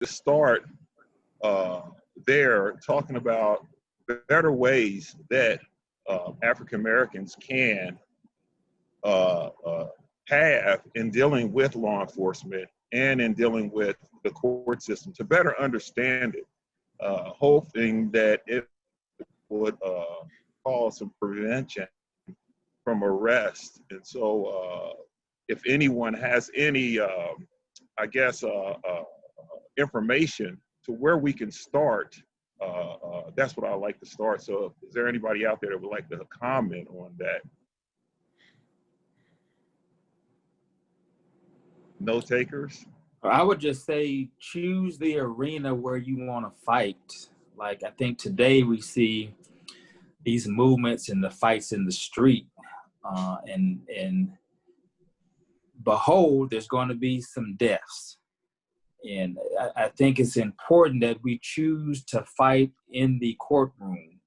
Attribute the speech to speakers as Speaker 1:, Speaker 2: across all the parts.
Speaker 1: to start there, talking about better ways that African Americans can have in dealing with law enforcement and in dealing with the court system to better understand it, hoping that it would cause some prevention from arrest. And so if anyone has any, I guess, information to where we can start, that's what I like to start. So is there anybody out there that would like to comment on that? No takers?
Speaker 2: I would just say choose the arena where you want to fight. Like, I think today we see these movements and the fights in the street. And behold, there's going to be some deaths. And I think it's important that we choose to fight in the courtroom,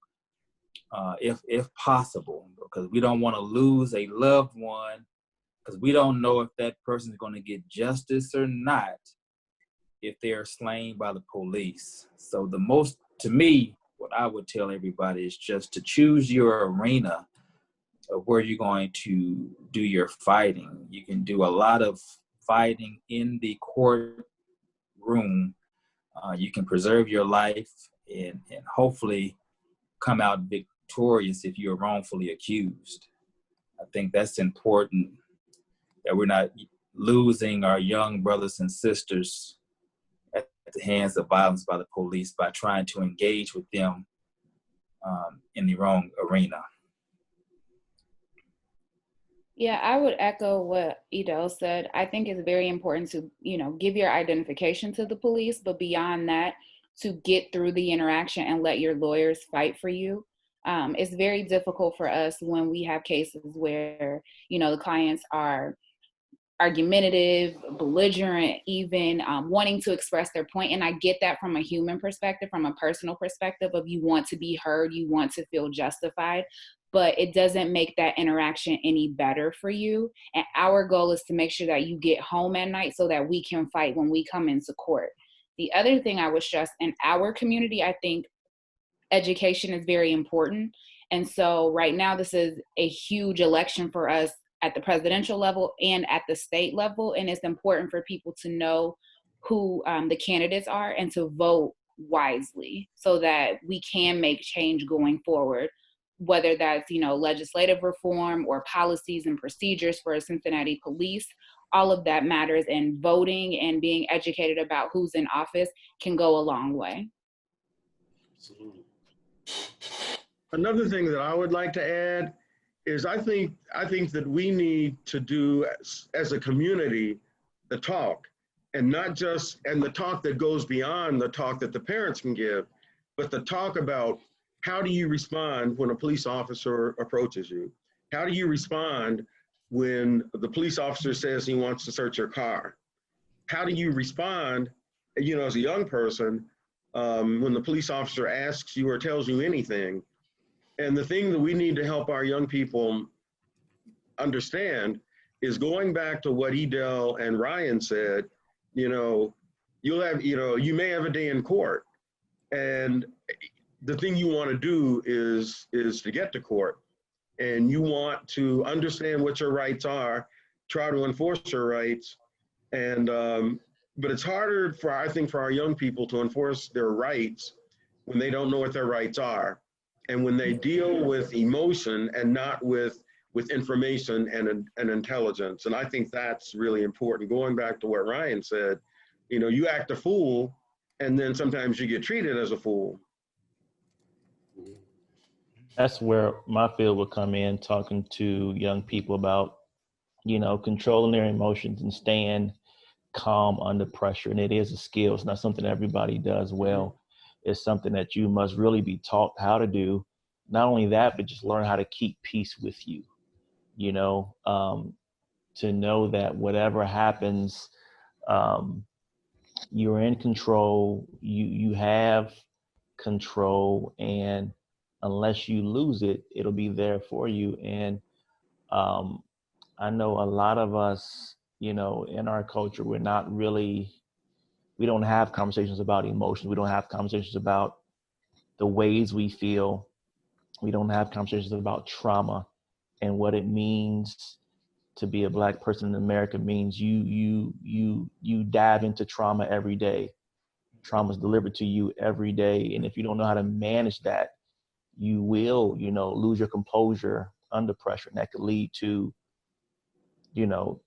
Speaker 2: if possible, because we don't want to lose a loved one, because we don't know if that person is going to get justice or not if they are slain by the police. So to me, what I would tell everybody is just to choose your arena of where you're going to do your fighting. You can do a lot of fighting in the courtroom. You can preserve your life and hopefully come out victorious if you're wrongfully accused. I think that's important, that we're not losing our young brothers and sisters at the hands of violence by the police by trying to engage with them in the wrong arena.
Speaker 3: Yeah, I would echo what Edel said. I think it's very important to, give your identification to the police, but beyond that, to get through the interaction and let your lawyers fight for you. It's very difficult for us when we have cases where, the clients are argumentative, belligerent, even wanting to express their point. And I get that from a human perspective, from a personal perspective of you want to be heard, you want to feel justified, but it doesn't make that interaction any better for you. And our goal is to make sure that you get home at night so that we can fight when we come into court. The other thing I would stress in our community, I think education is very important. And so right now, this is a huge election for us at the presidential level and at the state level. And it's important for people to know who the candidates are and to vote wisely so that we can make change going forward, whether that's, legislative reform or policies and procedures for Cincinnati police. All of that matters, and voting and being educated about who's in office can go a long way.
Speaker 4: Absolutely.
Speaker 5: Another thing that I would like to add is I think that we need to do as a community the talk, and the talk that goes beyond the talk that the parents can give, but the talk about how do you respond when a police officer approaches you? How do you respond when the police officer says he wants to search your car? How do you respond, as a young person, when the police officer asks you or tells you anything? And the thing that we need to help our young people understand is going back to what Edel and Ryan said, you may have a day in court, and the thing you want to do is to get to court, and you want to understand what your rights are, try to enforce your rights, and but it's harder for our young people to enforce their rights when they don't know what their rights are, and when they deal with emotion and not with information and intelligence. And I think that's really important. Going back to what Ryan said, you act a fool, and then sometimes you get treated as a fool.
Speaker 6: That's where my field would come in, talking to young people about, controlling their emotions and staying calm under pressure. And it is a skill. It's not something everybody does well. It's something that you must really be taught how to do. Not only that, but just learn how to keep peace with you, to know that whatever happens, you're in control, you have control, and unless you lose it, it'll be there for you. And I know a lot of us, in our culture, we're not really we don't have conversations about emotions. We don't have conversations about the ways we feel. We don't have conversations about trauma and what it means to be a Black person in America. Means you dive into trauma every day. Trauma is delivered to you every day, and if you don't know how to manage that, you will, lose your composure under pressure, and that could lead to,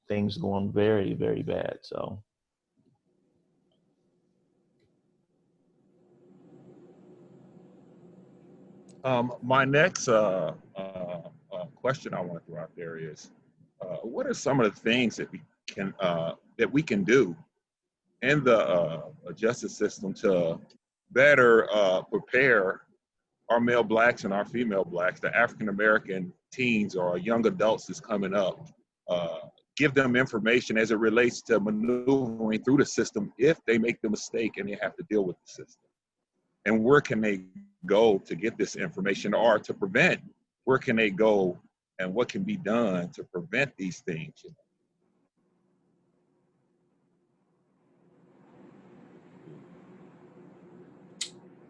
Speaker 6: things going very, very bad. So.
Speaker 1: My next question I want to throw out there is, what are some of the things that we can do in the justice system to better prepare our male Blacks and our female Blacks, the African American teens or young adults that's coming up, give them information as it relates to maneuvering through the system if they make the mistake and they have to deal with the system? And where can they go to get this information, or to prevent? Where can they go and what can be done to prevent these things?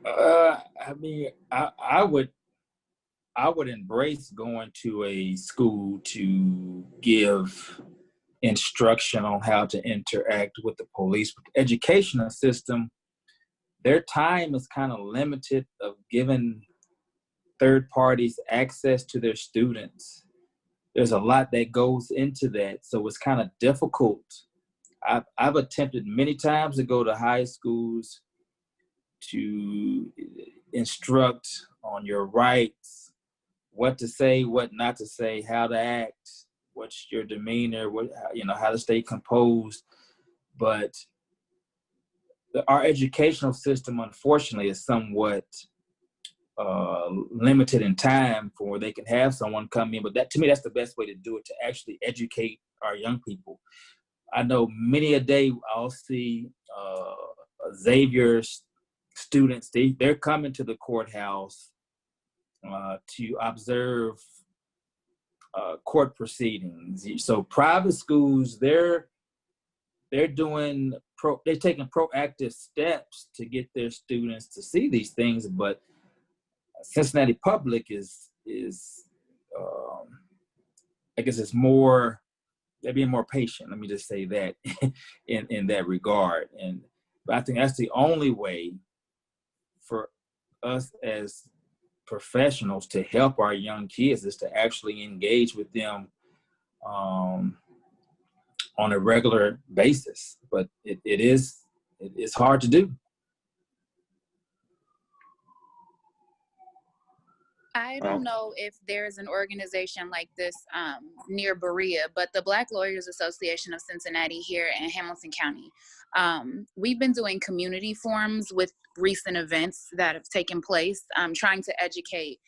Speaker 2: I mean, I would embrace going to a school to give instruction on how to interact with the police. With the educational system, their time is kind of limited of giving third parties access to their students. There's a lot that goes into that, so it's kind of difficult. I've attempted many times to go to high schools to instruct on your rights, what to say, what not to say, how to act, what's your demeanor, how to stay composed. But our educational system, unfortunately, is somewhat limited in time for where they can have someone come in. But that, to me, that's the best way to do it, to actually educate our young people. I know many a day I'll see Xavier students, they're coming to the courthouse to observe court proceedings. So private schools, they're taking proactive steps to get their students to see these things, but Cincinnati Public is I guess it's more, they're being more patient. Let me just say that in that regard. But I think that's the only way for us as professionals to help our young kids, is to actually engage with them on a regular basis. But it's hard to do.
Speaker 3: I don't know if there's an organization like this near Berea, but the Black Lawyers Association of Cincinnati here in Hamilton County, we've been doing community forums with recent events that have taken place, trying to educate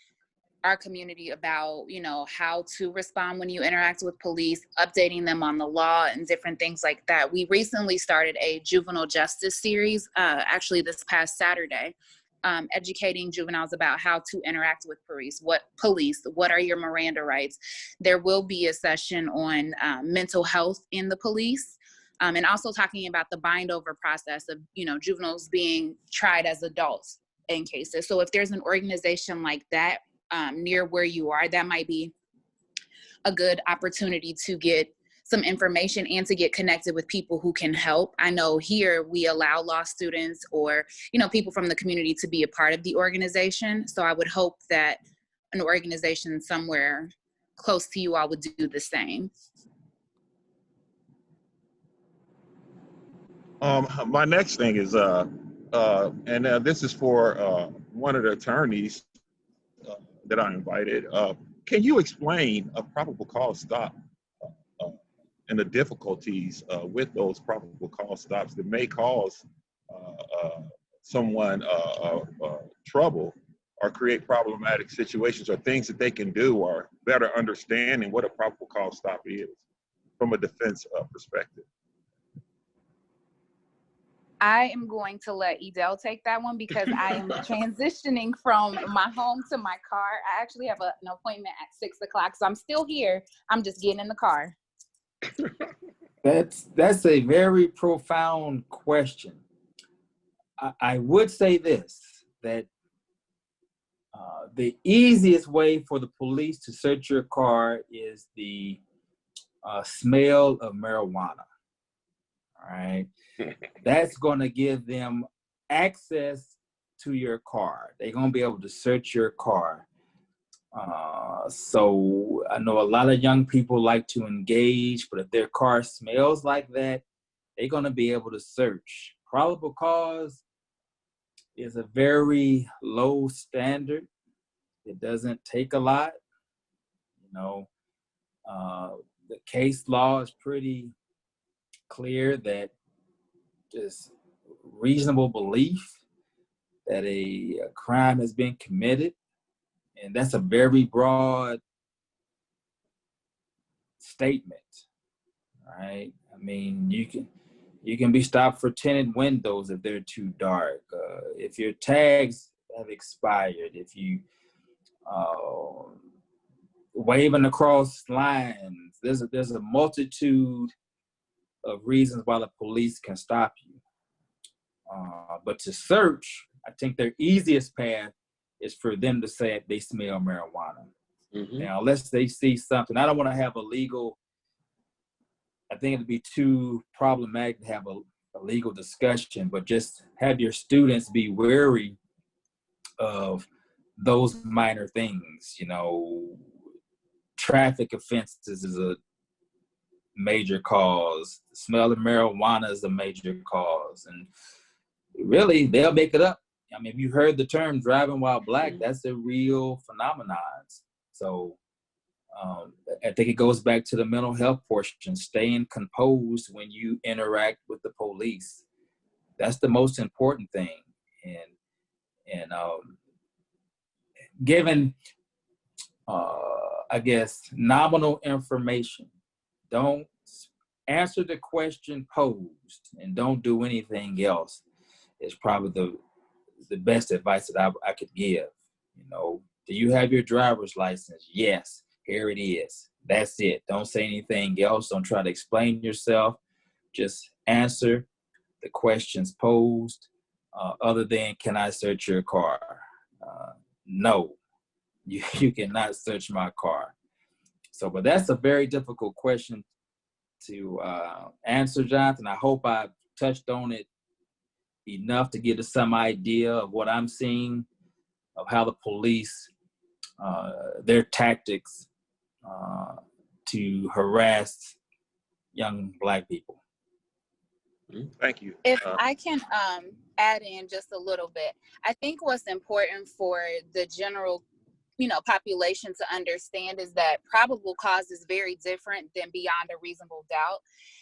Speaker 3: our community about, how to respond when you interact with police, updating them on the law and different things like that. We recently started a juvenile justice series, actually this past Saturday, educating juveniles about how to interact with police. What are your Miranda rights? There will be a session on mental health in the police, and also talking about the bind over process of, juveniles being tried as adults in cases. So if there's an organization like that near where you are, that might be a good opportunity to get some information and to get connected with people who can help. I know here we allow law students or, people from the community to be a part of the organization. So I would hope that an organization somewhere close to you all would do the same.
Speaker 1: My next thing is, this is for one of the attorneys that I invited. Can you explain a probable cause stop and the difficulties with those probable cause stops that may cause someone trouble or create problematic situations, or things that they can do, or better understanding what a probable cause stop is from a defense perspective?
Speaker 3: I am going to let Edel take that one because I am transitioning from my home to my car. I actually have an appointment at 6 o'clock, so I'm still here. I'm just getting in the car.
Speaker 2: That's a very profound question. I would say this, that the easiest way for the police to search your car is the smell of marijuana. All right. That's going to give them access to your car. They're going to be able to search your car. So I know a lot of young people like to engage, but if their car smells like that, they're going to be able to search. Probable cause is a very low standard. It doesn't take a lot. You know, the case law is pretty clear that just reasonable belief that a crime has been committed, and that's a very broad statement, right? I mean, you can be stopped for tinted windows if they're too dark. If your tags have expired, if you waving across lines, there's a multitude of reasons why the police can stop you. But to search, I think their easiest path is for them to say they smell marijuana.
Speaker 4: Mm-hmm.
Speaker 2: Now, unless they see something, I don't want to have I think it'd be too problematic to have a legal discussion, but just have your students be wary of those minor things. You know, traffic offenses is a major cause. The smell of marijuana is a major cause. And really, they'll make it up. I mean, if you heard the term driving while black, that's a real phenomenon. So I think it goes back to the mental health portion, staying composed when you interact with the police. That's the most important thing. And given, I guess, nominal information, don't answer the question posed and don't do anything else. Is probably the best advice that I could give. You know, do you have your driver's license? Yes, here it is. That's it. Don't say anything else. Don't try to explain yourself. Just answer the questions posed. Other than, can I search your car? No, you cannot search my car. So, but that's a very difficult question to answer, Jonathan. I hope I touched on it enough to give us some idea of what I'm seeing, of how the police, their tactics to harass young Black people.
Speaker 1: Thank you.
Speaker 7: If I can add in just a little bit, I think what's important for the general, population to understand is that probable cause is very different than beyond a reasonable doubt.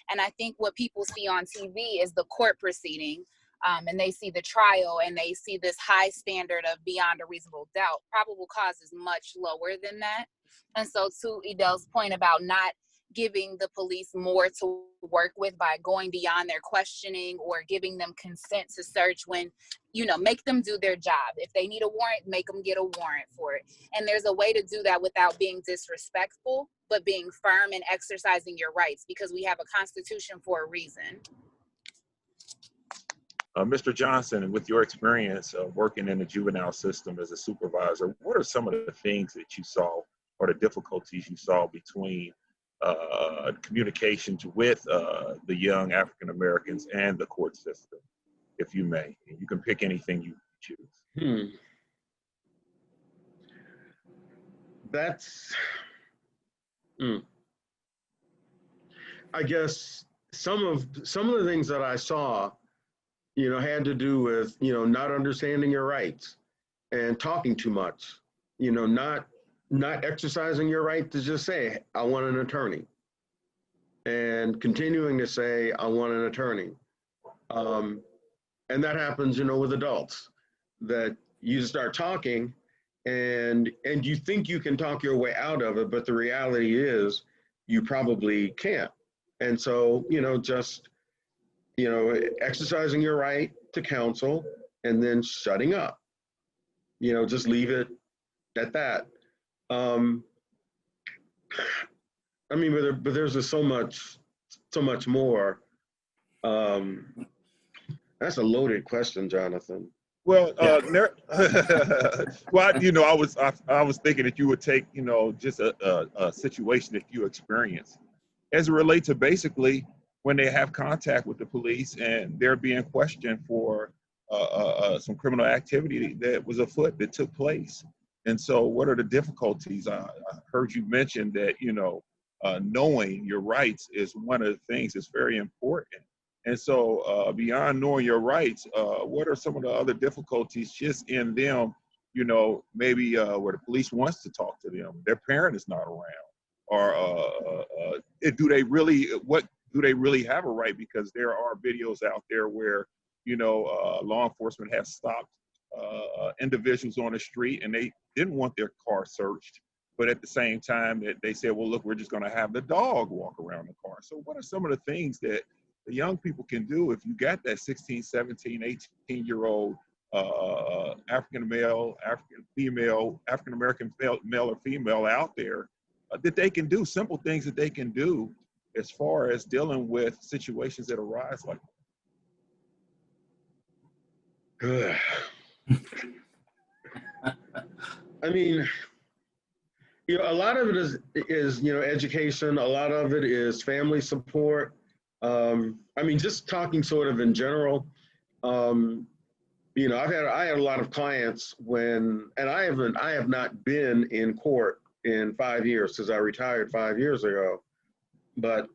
Speaker 7: And I think what people see on TV is the court proceeding, and they see the trial and they see this high standard of beyond a reasonable doubt. Probable cause is much lower than that. And so to Edel's point about not giving the police more to work with by going beyond their questioning or giving them consent to search when, make them do their job. If they need a warrant, make them get a warrant for it. And there's a way to do that without being disrespectful, but being firm and exercising your rights, because we have a constitution for a reason.
Speaker 1: Mr. Johnson, with your experience working in the juvenile system as a supervisor, what are some of the things that you saw or the difficulties you saw between communication with the young African Americans and the court system, if you may? You can pick anything you choose.
Speaker 5: That's, I guess some of the things that I saw, had to do with, not understanding your rights and talking too much, not exercising your right to just say, I want an attorney, and continuing to say, I want an attorney. And that happens, with adults, that you start talking and you think you can talk your way out of it, but the reality is you probably can't. And so, just, exercising your right to counsel and then shutting up, just leave it at that. But there's just so much more. That's a loaded question, Jonathan.
Speaker 1: Well,
Speaker 2: Yeah.
Speaker 1: well, I was thinking that you would take, just a situation that you experience as it relates to basically when they have contact with the police and they're being questioned for some criminal activity that was afoot that took place. And so, what are the difficulties? I heard you mention that knowing your rights is one of the things that's very important. And so, beyond knowing your rights, what are some of the other difficulties just in them? Maybe where the police wants to talk to them, their parent is not around, or what do they really have a right? Because there are videos out there where law enforcement has stopped individuals on the street and they didn't want their car searched, but at the same time that they said, well, look, we're just going to have the dog walk around the car. So what are some of the things that the young people can do if you got that 16, 17, 18-year-old African male, African female, African American male or female out there that they can do, simple things that they can do as far as dealing with situations that arise like
Speaker 5: Good. I mean, a lot of it is education. A lot of it is family support. I mean, just talking sort of in general. I had a lot of clients and I have not been in court in 5 years because I retired 5 years ago. But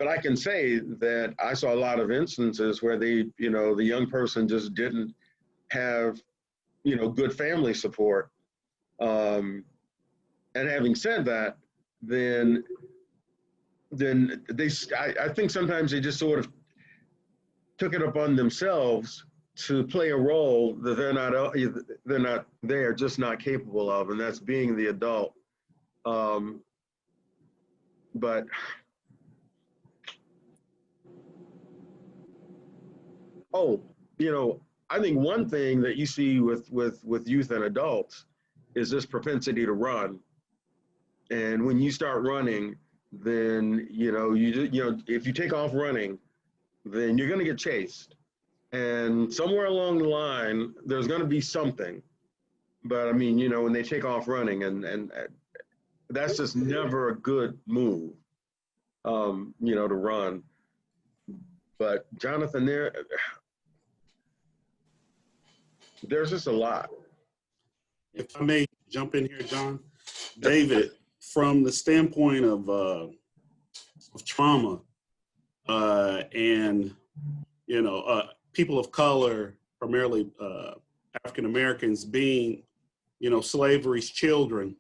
Speaker 5: I can say that I saw a lot of instances where the young person just didn't have, good family support. And having said that, then I think sometimes they just sort of took it upon themselves to play a role that they're just not capable of, and that's being the adult. But I think one thing that you see with youth and adults is this propensity to run. And when you start running, then if you take off running, then you're going to get chased. And somewhere along the line, there's going to be something. But I mean, when they take off running, and that's just never a good move, to run. But Jonathan, there's just a lot.
Speaker 4: If I may jump in here, John, David, from the standpoint of trauma and people of color, primarily African Americans, being slavery's children,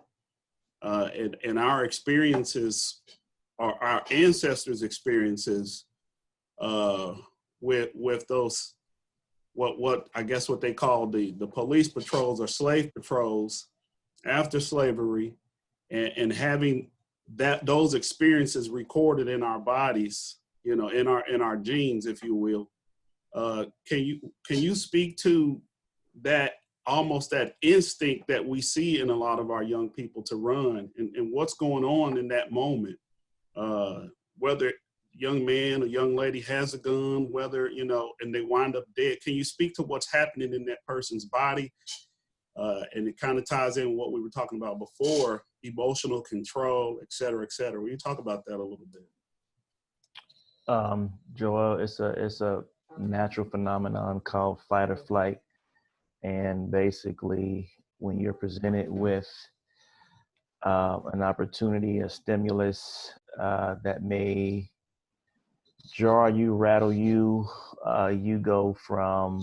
Speaker 4: and our experiences, our ancestors' experiences with those. What I guess what they call the police patrols or slave patrols after slavery, and having those experiences recorded in our bodies, in our genes, if you will. Can you speak to that, almost that instinct that we see in a lot of our young people to run, and what's going on in that moment, whether young man or young lady has a gun, whether, and they wind up dead. Can you speak to what's happening in that person's body? And it kind of ties in what we were talking about before, emotional control, et cetera, et cetera. Will you talk about that a little bit?
Speaker 6: Joel, it's a natural phenomenon called fight or flight. And basically, when you're presented with an opportunity, a stimulus that may jar you, rattle you, you go from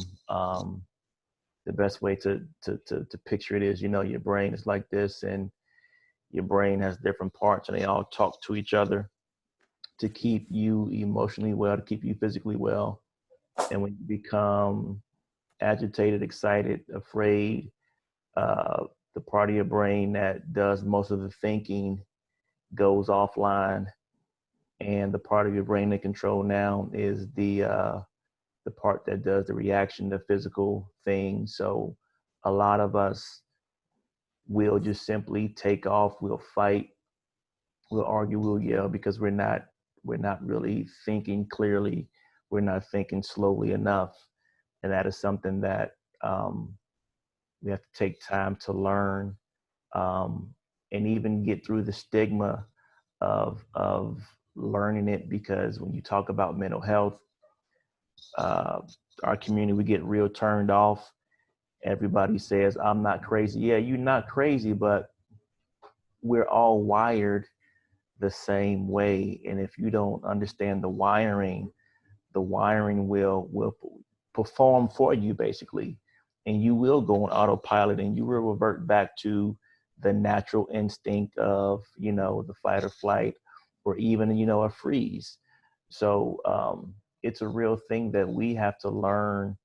Speaker 6: the best way to picture it is, your brain is like this, and your brain has different parts, and they all talk to each other to keep you emotionally well, to keep you physically well. And when you become agitated, excited, afraid, the part of your brain that does most of the thinking goes offline. And the part of your brain they control now is the part that does the reaction to physical things. So a lot of us will just simply take off, we'll fight, we'll argue, we'll yell, because we're not really thinking clearly, we're not thinking slowly enough. And that is something that we have to take time to learn, and even get through the stigma of learning it, because when you talk about mental health, our community, we get real turned off. Everybody says, I'm not crazy. Yeah, you're not crazy, but we're all wired the same way. And if you don't understand the wiring will perform for you, basically. And you will go on autopilot, and you will revert back to the natural instinct of, the fight or flight, or even, a freeze. So it's a real thing that we have to learn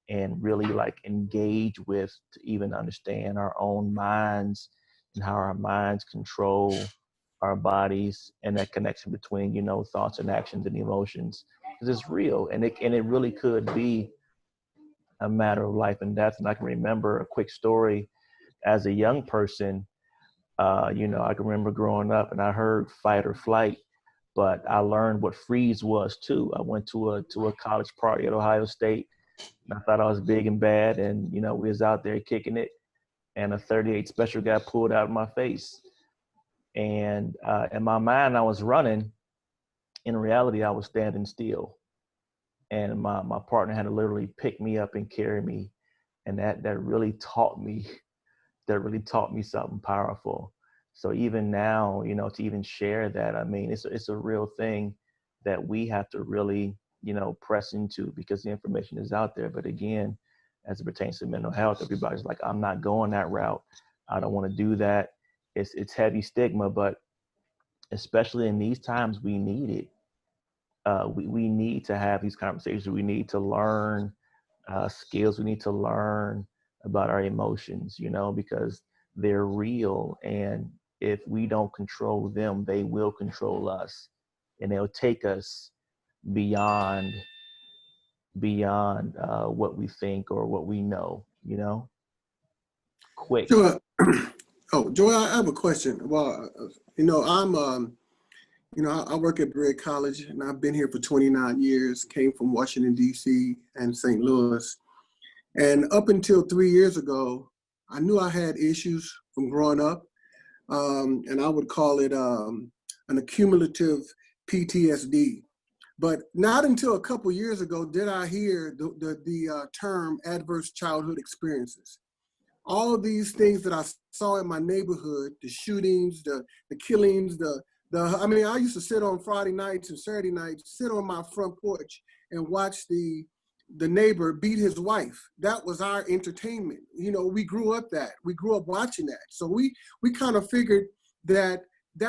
Speaker 6: and really engage with, to even understand our own minds and how our minds control our bodies, and that connection between, thoughts and actions and emotions. Because it's real, and it really could be a matter of life and death. And I can remember a quick story as a young person. I can remember growing up and I heard fight or flight, but I learned what freeze was too. I went to a college party at Ohio State, and I thought I was big and bad, and we was out there kicking it, and a 38 special got pulled out of my face. And in my mind, I was running. In reality, I was standing still. And my partner had to literally pick me up and carry me. And that really taught me something powerful. So even now, to even share that, I mean, it's a real thing that we have to really, press into, because the information is out there. But again, as it pertains to mental health, everybody's like, I'm not going that route. I don't want to do that. It's heavy stigma, but especially in these times, we need it. We need to have these conversations. We need to learn skills. We need to learn about our emotions, because they're real. And if we don't control them, they will control us, and they'll take us beyond what we think or what we know, quick.
Speaker 8: Joy, Joy, I have a question. Well, I work at Berea College, and I've been here for 29 years, came from Washington, D.C. and St. Louis. And up until 3 years ago, I knew I had issues from growing up, and I would call it an accumulative PTSD. But not until a couple years ago did I hear the term adverse childhood experiences. All of these things that I saw in my neighborhood, the shootings, the killings, I used to sit on Friday nights and Saturday nights, sit on my front porch and watch the neighbor beat his wife. That was our entertainment. We grew up watching that. So we kind of figured that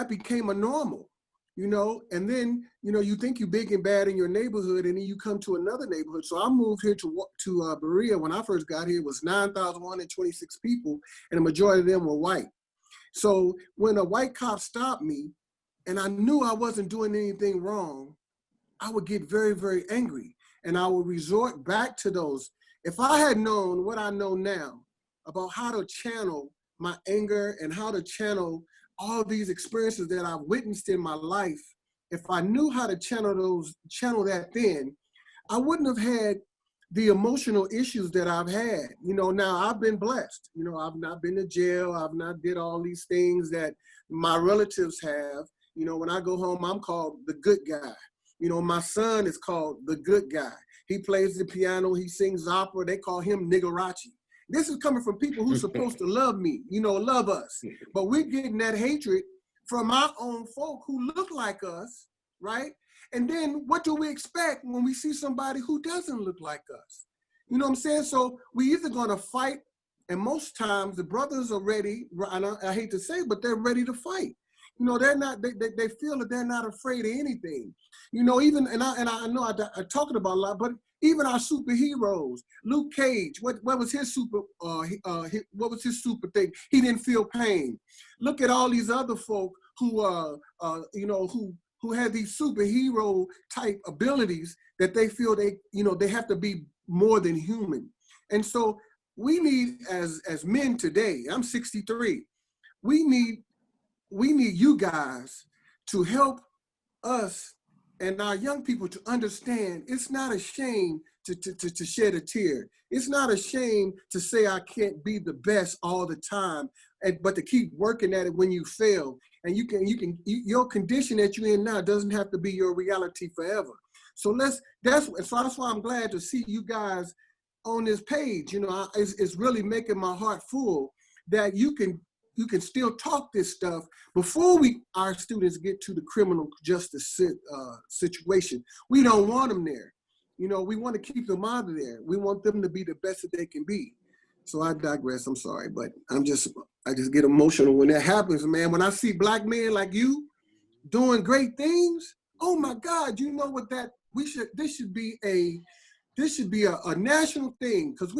Speaker 8: became a normal, and then, you think you're big and bad in your neighborhood, and then you come to another neighborhood. So I moved here to Berea. When I first got here, it was 9,126 people, and the majority of them were white. So when a white cop stopped me, and I knew I wasn't doing anything wrong, I would get very, very angry. And I would resort back to those. If I had known what I know now about how to channel my anger and how to channel all these experiences that I've witnessed in my life, if I knew how to channel that then, I wouldn't have had the emotional issues that I've had. Now I've been blessed. I've not been to jail. I've not did all these things that my relatives have. When I go home, I'm called the good guy. My son is called the good guy. He plays the piano, he sings opera. They call him Nigarachi. This is coming from people who's supposed to love me, love us. But we're getting that hatred from our own folk who look like us, right? And then what do we expect when we see somebody who doesn't look like us? You know what I'm saying? So we either gonna fight, and most times the brothers are ready, and I hate to say it, but they're ready to fight. They're not, they feel that they're not afraid of anything. Even, and I know I'm talking about a lot, but even our superheroes, Luke Cage, what was his what was his super thing? He didn't feel pain. Look at all these other folk who had these superhero type abilities that they feel they have to be more than human. And so we need, as men today, I'm 63, we need you guys to help us and our young people to understand it's not a shame to shed a tear. It's not a shame to say I can't be the best all the time, but to keep working at it when you fail. And your condition that you're in now doesn't have to be your reality forever. So that's why I'm glad to see you guys on this page. You know, it's really making my heart full that you can still talk this stuff before our students get to the criminal justice situation. We don't want them there. You know, we want to keep them out of there. We want them to be the best that they can be. So I digress. I'm sorry, but I just get emotional when that happens, man. When I see Black men like you doing great things, oh my God, you know what this should be a national thing, because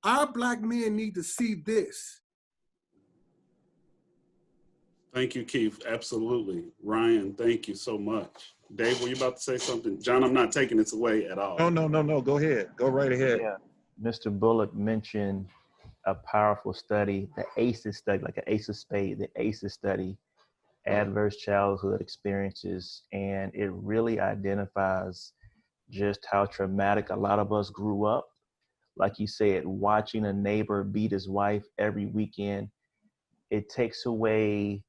Speaker 8: our Black men need to see this.
Speaker 4: Thank you, Keith. Absolutely. Ryan, thank you so much. Dave, were you about to say something? John, I'm not taking this away at all.
Speaker 1: No. Go ahead. Go right ahead.
Speaker 6: Yeah. Mr. Bullock mentioned a powerful study, the ACEs study, like an ace of spades, the ACEs study, adverse childhood experiences. And it really identifies just how traumatic a lot of us grew up. Like you said, watching a neighbor beat his wife every weekend, it takes away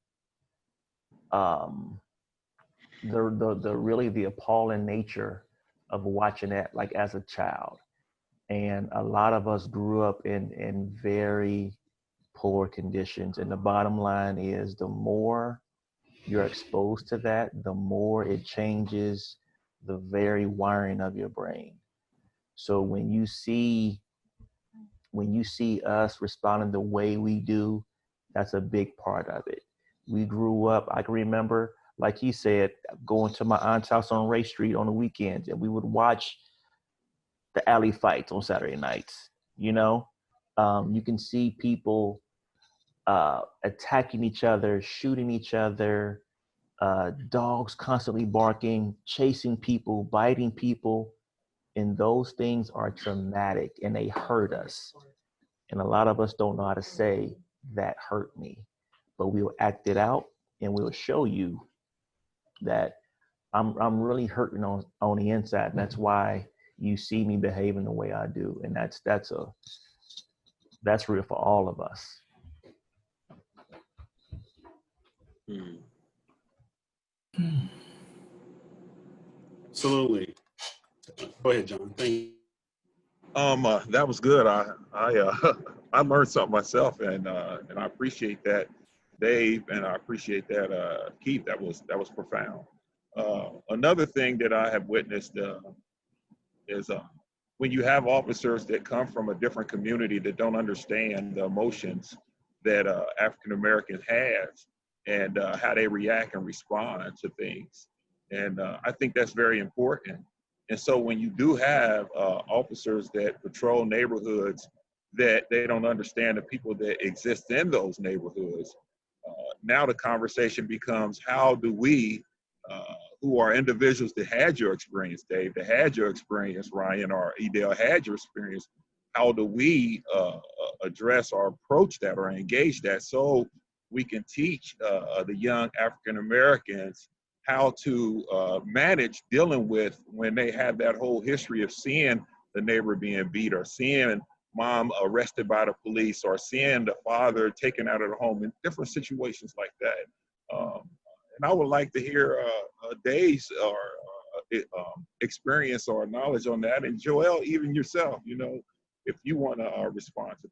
Speaker 6: the appalling nature of watching that, like, as a child. And a lot of us grew up in very poor conditions. And the bottom line is, the more you're exposed to that, the more it changes the very wiring of your brain. So when you see us responding the way we do, that's a big part of it. We grew up, I can remember, like he said, going to my aunt's house on Ray Street on the weekends, and we would watch the alley fights on Saturday nights. You know, you can see people attacking each other, shooting each other, dogs constantly barking, chasing people, biting people. And those things are traumatic and they hurt us. And a lot of us don't know how to say, that hurt me, but we'll act it out and we'll show you that I'm really hurting on the inside. And that's why you see me behaving the way I do. And that's real for all of us.
Speaker 4: Absolutely. Go ahead, John. Thank you.
Speaker 1: That was good. I learned something myself, and I appreciate that, Dave, and I appreciate that, Keith. That was profound. Another thing that I have witnessed is when you have officers that come from a different community that don't understand the emotions that African Americans have and how they react and respond to things, and I think that's very important. And so when you do have officers that patrol neighborhoods that they don't understand the people that exist in those neighborhoods, now the conversation becomes, how do we, who are individuals that had your experience, Dave, that had your experience, Ryan, or Edel had your experience, how do we address or approach that or engage that so we can teach the young African Americans how to manage dealing with when they have that whole history of seeing the neighbor being beat, or seeing mom arrested by the police, or seeing the father taken out of the home, in different situations like that. And I would like to hear Dave's experience or knowledge on that. And Joel, even yourself, you know, if you want to respond to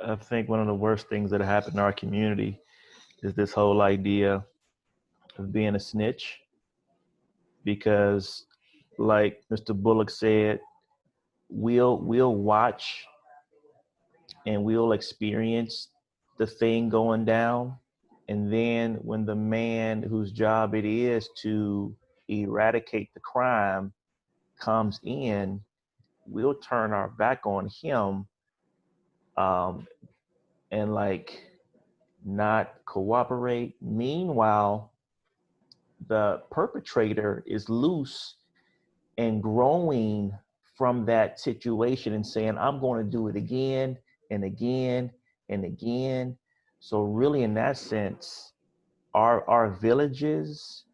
Speaker 1: that.
Speaker 6: I think one of the worst things that happened in our community is this whole idea of being a snitch, because, like Mr. Bullock said, we'll watch and we'll experience the thing going down, and then when the man whose job it is to eradicate the crime comes in, we'll turn our back on him and like not cooperate. Meanwhile, the perpetrator is loose and growing from that situation and saying, I'm going to do it again and again and again. So really, in that sense, our villages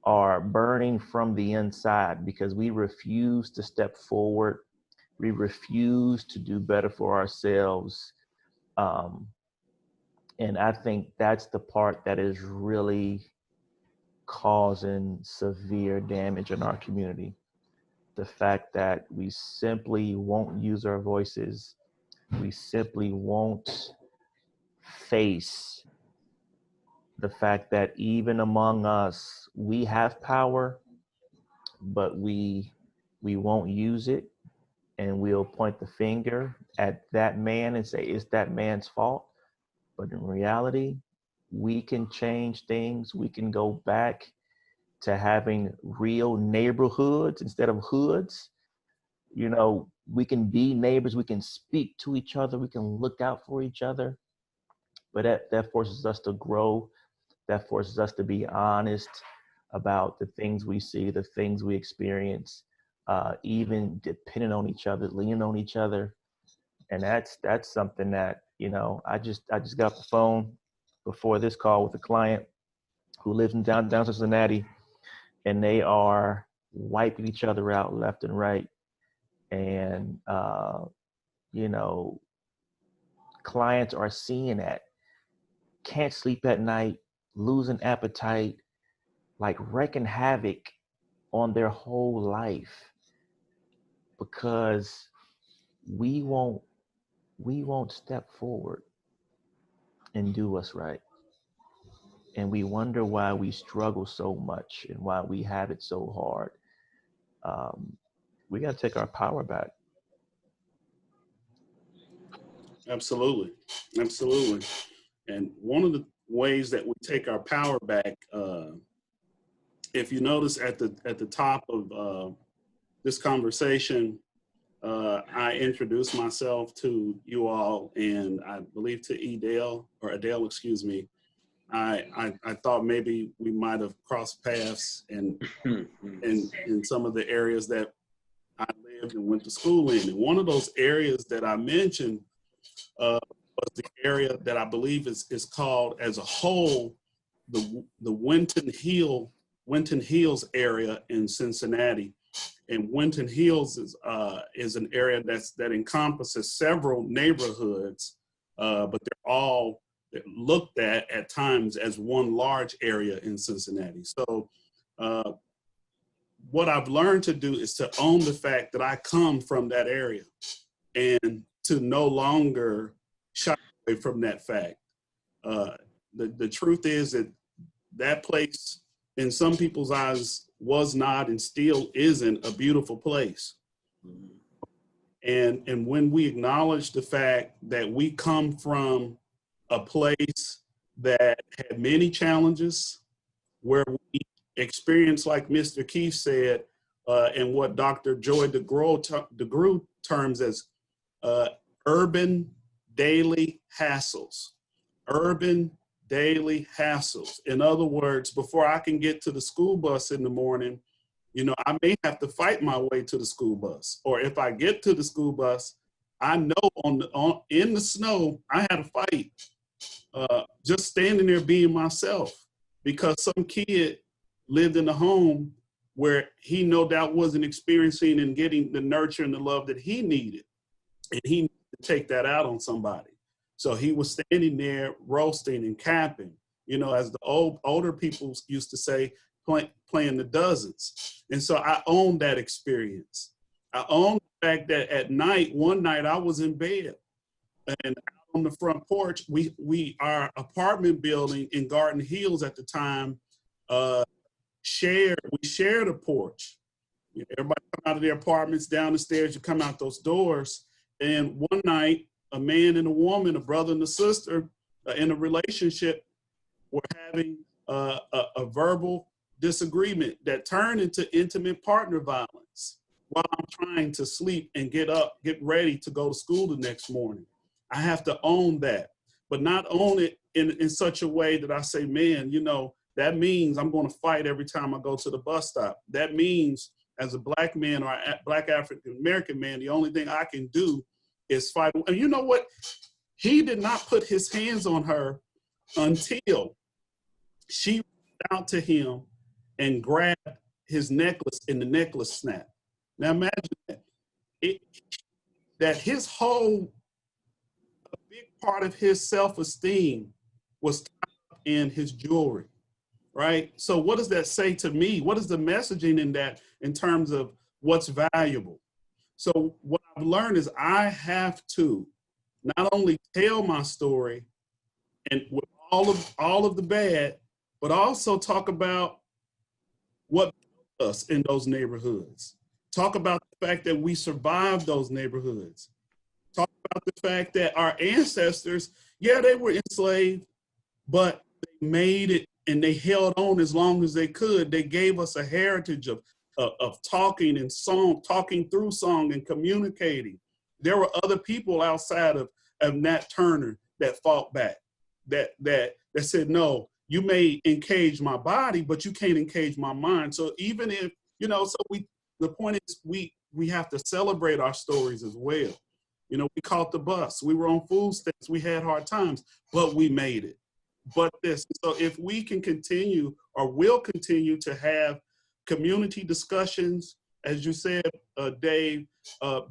Speaker 6: are burning from the inside because we refuse to step forward. We refuse to do better for ourselves. And I think that's the part that is really causing severe damage in our community. The fact that we simply won't use our voices. We simply won't face the fact that even among us, we have power, but we won't use it, and we'll point the finger at that man and say it's that man's fault. But in reality, we can change things. We can go back to having real neighborhoods instead of hoods. You know, we can be neighbors. We can speak to each other. We can look out for each other. But that forces us to grow. That forces us to be honest about the things we see, the things we experience, even depending on each other, leaning on each other. And that's something that, you know, I just got off the phone before this call with a client who lives in down Cincinnati, and they are wiping each other out left and right. And, you know, clients are seeing that, can't sleep at night, losing appetite, like wreaking havoc on their whole life because we won't step forward and do what's right. And we wonder why we struggle so much and why we have it so hard. We got to take our power back.
Speaker 4: Absolutely. Absolutely. And one of the ways that we take our power back, if you notice at the top of this conversation, I introduced myself to you all, and I believe to Adele, excuse me. I thought maybe we might have crossed paths in some of the areas that I lived and went to school in. And one of those areas that I mentioned was the area that I believe is called as a whole the Winton Hills area in Cincinnati. And Winton Hills is an area that encompasses several neighborhoods, but they're all looked at times as one large area in Cincinnati. So what I've learned to do is to own the fact that I come from that area and to no longer shy away from that fact. The truth is that place in some people's eyes was not and still isn't a beautiful place. And when we acknowledge the fact that we come from a place that had many challenges, where we experienced, like Mr. Keith said, and what Dr. Joy DeGruy terms as urban daily hassles. Urban daily hassles. In other words, before I can get to the school bus in the morning, you know, I may have to fight my way to the school bus. Or if I get to the school bus, I know in the snow, I had a fight. Just standing there being myself, because some kid lived in a home where he no doubt wasn't experiencing and getting the nurture and the love that he needed. And he needed to take that out on somebody. So he was standing there roasting and capping, you know, as the older people used to say, playing the dozens. And so I own that experience. I own the fact that at night, one night I was in bed, and out on the front porch, our apartment building in Garden Hills at the time, we shared a porch. Everybody come out of their apartments, down the stairs, you come out those doors. And one night, a man and a woman, a brother and a sister in a relationship were having a verbal disagreement that turned into intimate partner violence while I'm trying to sleep and get ready to go to school the next morning. I have to own that, but not own it in such a way that I say, man, you know, that means I'm going to fight every time I go to the bus stop. That means as a Black man or a Black African-American man, the only thing I can do is fight. And you know what? He did not put his hands on her until she reached out to him and grabbed his necklace and the necklace snapped. Now imagine that. That his whole, a big part of his self-esteem was tied up in his jewelry, right? So what does that say to me? What is the messaging in that in terms of what's valuable? So what I've learned is I have to not only tell my story and with all of the bad, but also talk about what built us in those neighborhoods. Talk about the fact that we survived those neighborhoods. Talk about the fact that our ancestors, yeah, they were enslaved, but they made it and they held on as long as they could. They gave us a heritage of talking and song, talking through song and communicating. There were other people outside of Nat Turner that fought back, that said, no, you may engage my body, but you can't engage my mind. So even if, the point is we have to celebrate our stories as well. We caught the bus, we were on food stamps, we had hard times, but we made it. So if we can continue or will continue to have community discussions, as you said, Dave,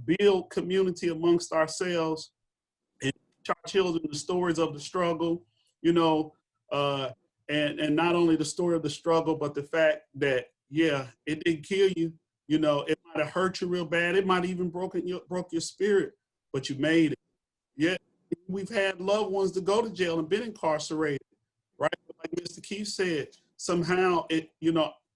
Speaker 4: build community amongst ourselves and teach our children the stories of the struggle, and not only the story of the struggle, but the fact that, yeah, it didn't kill you. It might have hurt you real bad. It might even broke your spirit, but you made it. Yeah, we've had loved ones to go to jail and been incarcerated, right? But like Mr. Keith said, somehow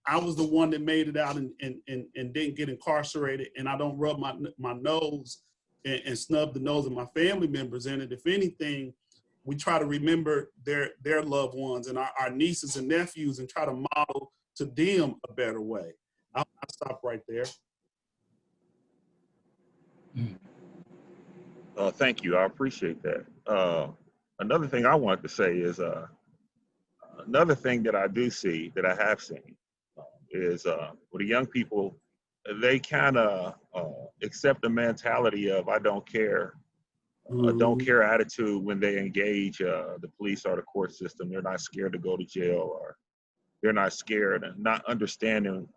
Speaker 4: I was the one that made it out and didn't get incarcerated, and I don't rub my nose and snub the nose of my family members in it. If anything, we try to remember their loved ones and our nieces and nephews and try to model to them a better way. I'll stop right there.
Speaker 1: Thank you. I appreciate that. Another thing I want to say is another thing that I do see, that I have seen, is with the young people, they kind of accept the mentality of I don't care, a don't care attitude when they engage the police or the court system. They're not scared to go to jail, or they're not scared and not understanding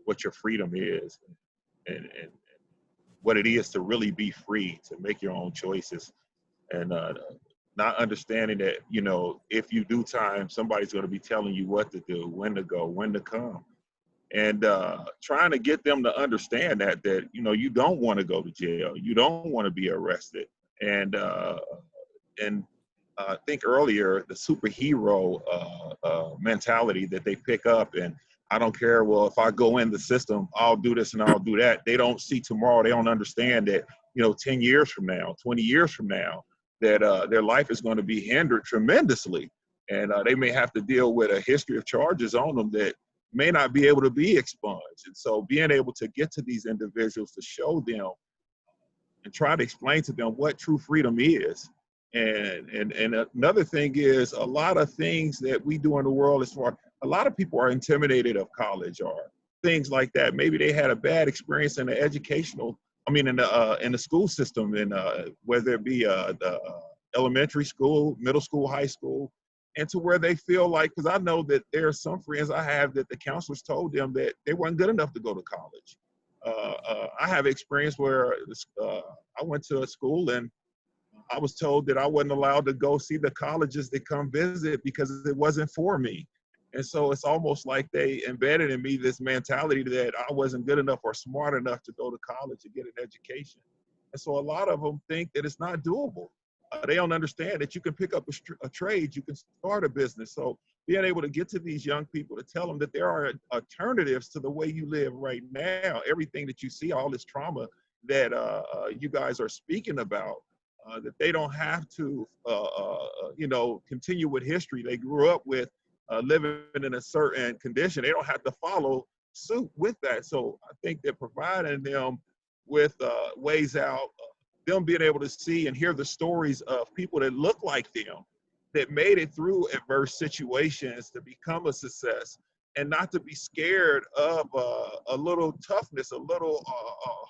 Speaker 1: what your freedom is and what it is to really be free, to make your own choices, and not understanding that, if you do time, somebody's going to be telling you what to do, when to go, when to come. And trying to get them to understand that you don't want to go to jail, you don't want to be arrested. And I think earlier, the superhero mentality that they pick up, and I don't care, well, if I go in the system, I'll do this and I'll do that. They don't see tomorrow. They don't understand that, 10 years from now, 20 years from now, that their life is going to be hindered tremendously. And they may have to deal with a history of charges on them that may not be able to be expunged. And so being able to get to these individuals to show them and try to explain to them what true freedom is. And another thing is, a lot of things that we do in the world, as far, a lot of people are intimidated of college or things like that. Maybe they had a bad experience in the in the school system, and whether it be the elementary school, middle school, high school, and to where they feel like, because I know that there are some friends I have that the counselors told them that they weren't good enough to go to college. I have experience where I went to a school and I was told that I wasn't allowed to go see the colleges that come visit because it wasn't for me. And so it's almost like they embedded in me this mentality that I wasn't good enough or smart enough to go to college and get an education. And so a lot of them think that it's not doable. They don't understand that you can pick up a trade, you can start a business. So being able to get to these young people to tell them that there are alternatives to the way you live right now, everything that you see, all this trauma that you guys are speaking about, that they don't have to, continue with history they grew up with, living in a certain condition. They don't have to follow suit with that. So I think that providing them with ways out, them being able to see and hear the stories of people that look like them, that made it through adverse situations to become a success, and not to be scared of a little toughness, a little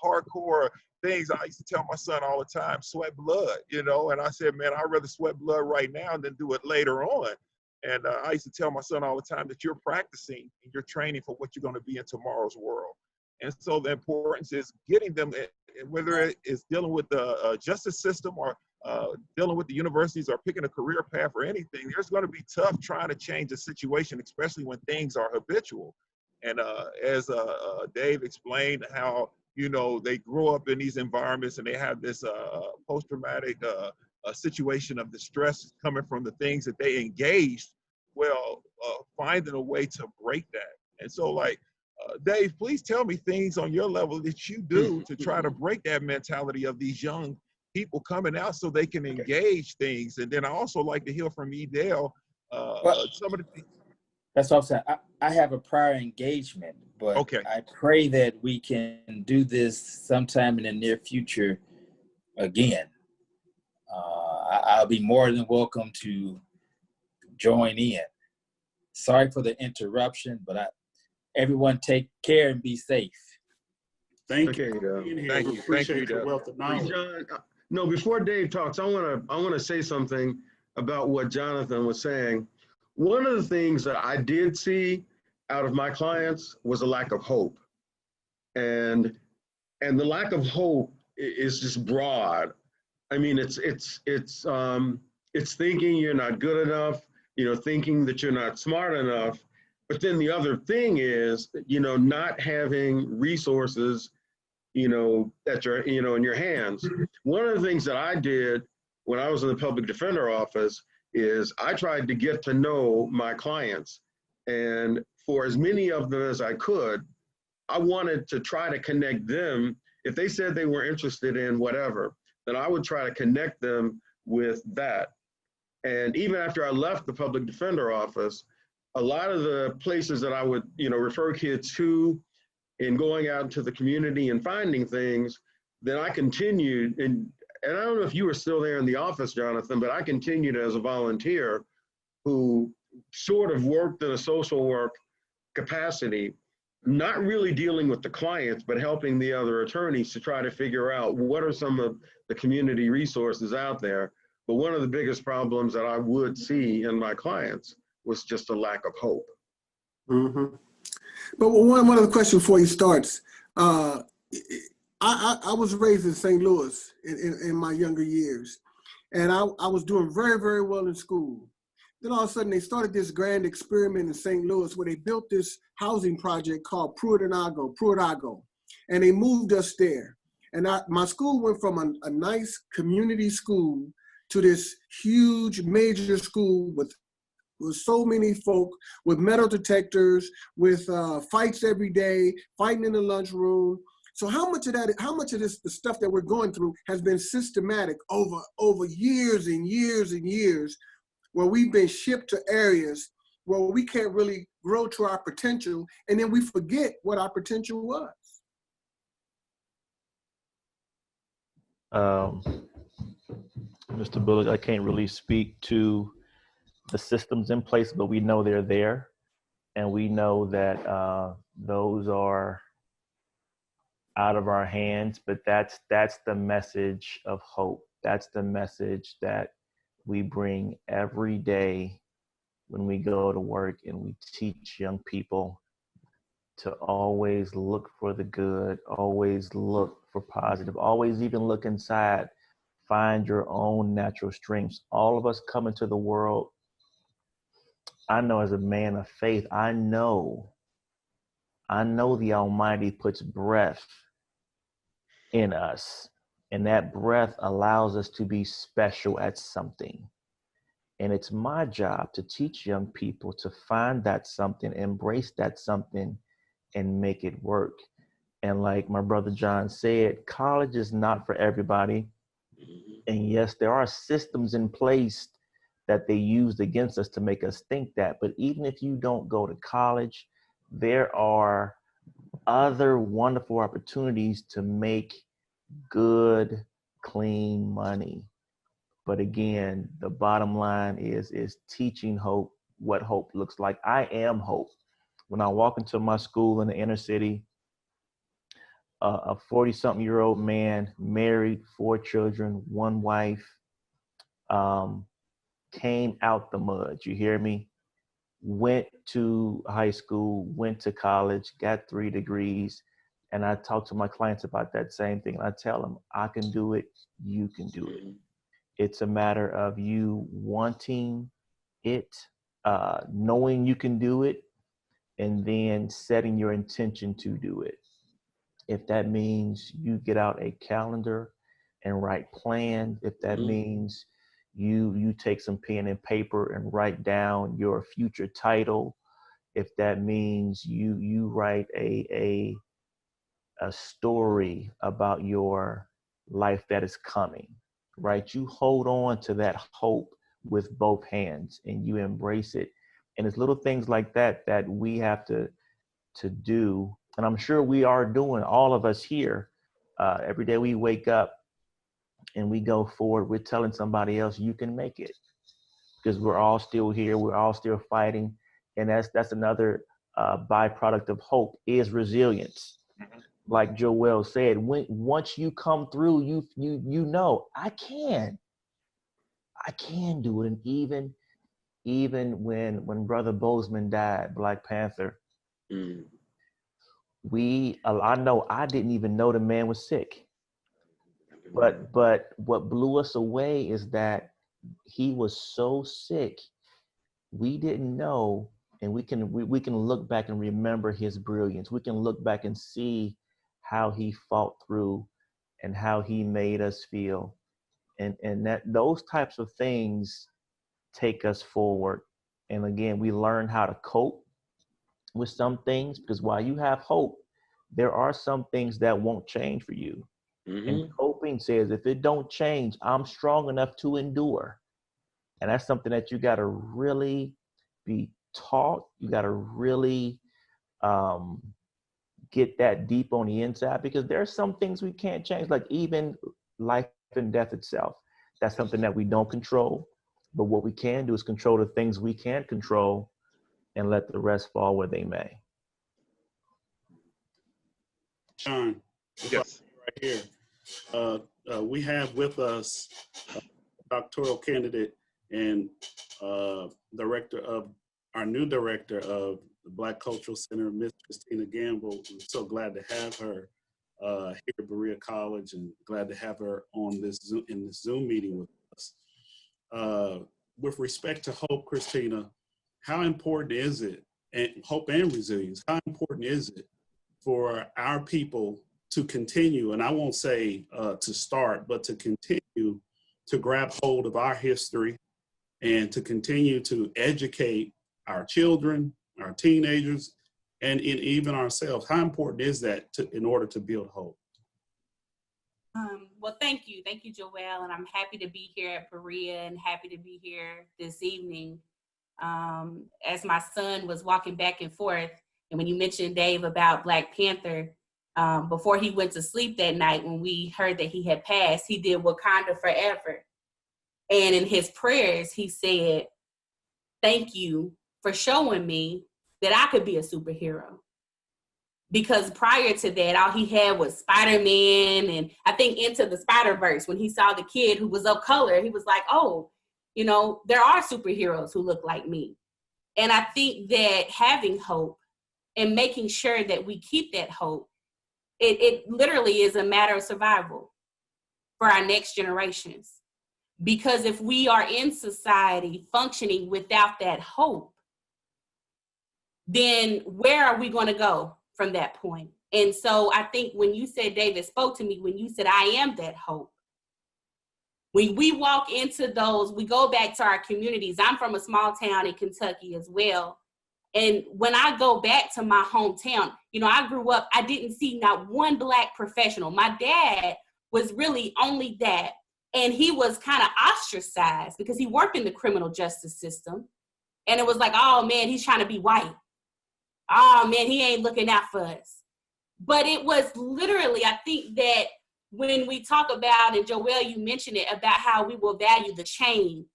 Speaker 1: hardcore things. I used to tell my son all the time, sweat blood, and I said, man, I'd rather sweat blood right now than do it later on. And I used to tell my son all the time that you're practicing and you're training for what you're going to be in tomorrow's world. And so the importance is getting them, whether it is dealing with the justice system or dealing with the universities or picking a career path or anything, there's going to be tough trying to change a situation, especially when things are habitual. And as Dave explained, how, you know, they grow up in these environments and they have this post-traumatic situation of distress coming from the things that they engaged, well, finding a way to break that. And so, like, Dave, please tell me things on your level that you do to try to break that mentality of these young people coming out so they can engage things. And then I also like to hear from Edel some of the.
Speaker 2: That's what I'm saying. I have a prior engagement, but
Speaker 1: Okay.
Speaker 2: I pray that we can do this sometime in the near future again. I'll be more than welcome to join in. Sorry for the interruption, but everyone take care and be safe.
Speaker 4: Thank
Speaker 5: Okay,
Speaker 4: you for being here.
Speaker 1: Thank
Speaker 4: We
Speaker 1: you.
Speaker 4: appreciate
Speaker 1: Thank you,
Speaker 4: your
Speaker 1: Deb.
Speaker 4: wealth of
Speaker 5: Hey,
Speaker 4: knowledge.
Speaker 5: John, no, before Dave talks, I want to say something about what Jonathan was saying. One of the things that I did see out of my clients was a lack of hope. And the lack of hope is just broad. I mean, it's thinking you're not good enough, you know, thinking that you're not smart enough. But then the other thing is, you know, not having resources, you know, that you're, you know, in your hands. One of the things that I did when I was in the public defender office is I tried to get to know my clients. And for as many of them as I could, I wanted to try to connect them. If they said they were interested in whatever, then I would try to connect them with that. And even after I left the public defender office, a lot of the places that I would, you know, refer kids to in going out into the community and finding things, then I continued, and I don't know if you were still there in the office, Jonathan, but I continued as a volunteer who sort of worked in a social work capacity, not really dealing with the clients, but helping the other attorneys to try to figure out what are some of the community resources out there. But one of the biggest problems that I would see in my clients was just a lack of hope.
Speaker 8: Mm-hmm. But one other question before he starts. I was raised in St. Louis in my younger years, and I was doing very, very well in school. Then all of a sudden they started this grand experiment in St. Louis where they built this housing project called Pruitt-Igoe, and they moved us there. And my school went from a nice community school to this huge major school with so many folk, with metal detectors, with fights every day, fighting in the lunchroom. So how much of this, the stuff that we're going through, has been systematic over years and years and years, where we've been shipped to areas where we can't really grow to our potential, and then we forget what our potential was.
Speaker 6: Mr. Bullock, I can't really speak to the systems in place, but we know they're there, and we know that those are out of our hands. But that's the message of hope. That's the message that we bring every day when we go to work, and we teach young people to always look for the good, always look for positive, always even look inside, find your own natural strengths. All of us come into the world, I know as a man of faith, I know the Almighty puts breath in us, and that breath allows us to be special at something. And it's my job to teach young people to find that something, embrace that something, and make it work. And like my brother John said, college is not for everybody. And yes, there are systems in place that they used against us to make us think that. But even if you don't go to college, there are other wonderful opportunities to make good, clean money. But again, the bottom line is teaching hope, what hope looks like. I am hope. When I walk into my school in the inner city, a 40-something-year-old man, married, 4 children, 1 wife, came out the mud. You hear me? went to high school, went to college, got 3 degrees, and I talk to my clients about that same thing. I tell them, I can do it, you can do it. It's a matter of you wanting it, knowing you can do it, and then setting your intention to do it. If that means you get out a calendar and write plans, if that means you take some pen and paper and write down your future title, if that means you write a story about your life that is coming, right? You hold on to that hope with both hands and you embrace it. And it's little things like that that we have to do. And I'm sure we are doing, all of us here, every day we wake up and we go forward, we're telling somebody else you can make it, because we're all still here, we're all still fighting. And that's another byproduct of hope, is resilience. Like Joel said, once you come through, you know, I can do it. And even when Brother Bozeman died, Black Panther, I know I didn't even know the man was sick. But what blew us away is that he was so sick, we didn't know, and we can look back and remember his brilliance. We can look back and see how he fought through and how he made us feel. And that those types of things take us forward. And again, we learn how to cope with some things, because while you have hope, there are some things that won't change for you. And coping says, if it don't change, I'm strong enough to endure. And that's something that you got to really be taught. You got to really get that deep on the inside, because there are some things we can't change, like even life and death itself. That's something that we don't control. But what we can do is control the things we can't control and let the rest fall where they may.
Speaker 4: Sean,
Speaker 1: Yes.
Speaker 4: right here. We have with us doctoral candidate and director of our new director of the Black Cultural Center, Miss Christina Gamble. We're so glad to have her here at Berea College, and glad to have her on this Zoom meeting with us. With respect to hope, Christina, how important is it, and hope and resilience, how important is it for our people to continue, and I won't say to start, but to continue to grab hold of our history and to continue to educate our children, our teenagers, and even ourselves? How important is that in order to build hope?
Speaker 9: Well, thank you, Joel, and I'm happy to be here at Berea and happy to be here this evening. As my son was walking back and forth, and when you mentioned, Dave, about Black Panther, before he went to sleep that night, when we heard that he had passed, he did Wakanda Forever. And in his prayers, he said, thank you for showing me that I could be a superhero. Because prior to that, all he had was Spider-Man, and I think Into the Spider-Verse. When he saw the kid who was of color, he was like, oh, you know, there are superheroes who look like me. And I think that having hope and making sure that we keep that hope, it literally is a matter of survival for our next generations. Because if we are in society functioning without that hope, then where are we going to go from that point? And so I think when you said, David spoke to me, when you said, I am that hope. When we walk into those, we go back to our communities. I'm from a small town in Kentucky as well. And when I go back to my hometown, you know, I grew up, I didn't see not one Black professional. My dad was really only that. And he was kind of ostracized because he worked in the criminal justice system. And it was like, oh man, he's trying to be white. Oh man, he ain't looking out for us. But it was literally, I think that when we talk about, and Joel, you mentioned it, about how we will value the chain,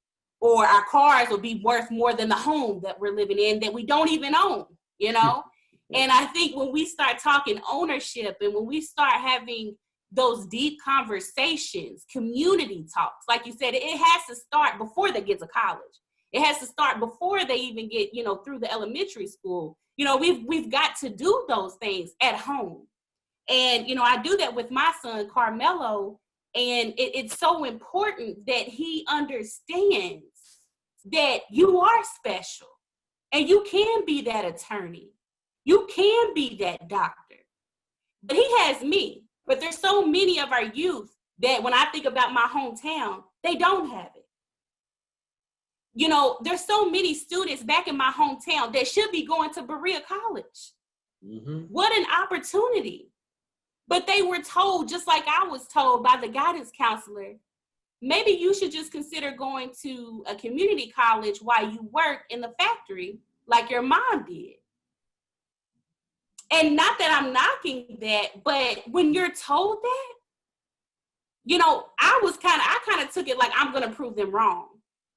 Speaker 9: or our cars will be worth more than the home that we're living in that we don't even own, you know? And I think when we start talking ownership, and when we start having those deep conversations, community talks, like you said, it has to start before they get to college. It has to start before they even get, through the elementary school. We've got to do those things at home. And, I do that with my son, Carmelo. And it's so important that he understands that you are special and you can be that attorney. You can be that doctor. But he has me. But there's so many of our youth that when I think about my hometown, they don't have it. There's so many students back in my hometown that should be going to Berea College.
Speaker 5: Mm-hmm.
Speaker 9: What an opportunity. But they were told, just like I was told by the guidance counselor, maybe you should just consider going to a community college while you work in the factory like your mom did. And not that I'm knocking that, but when you're told that, I kind of took it like I'm going to prove them wrong.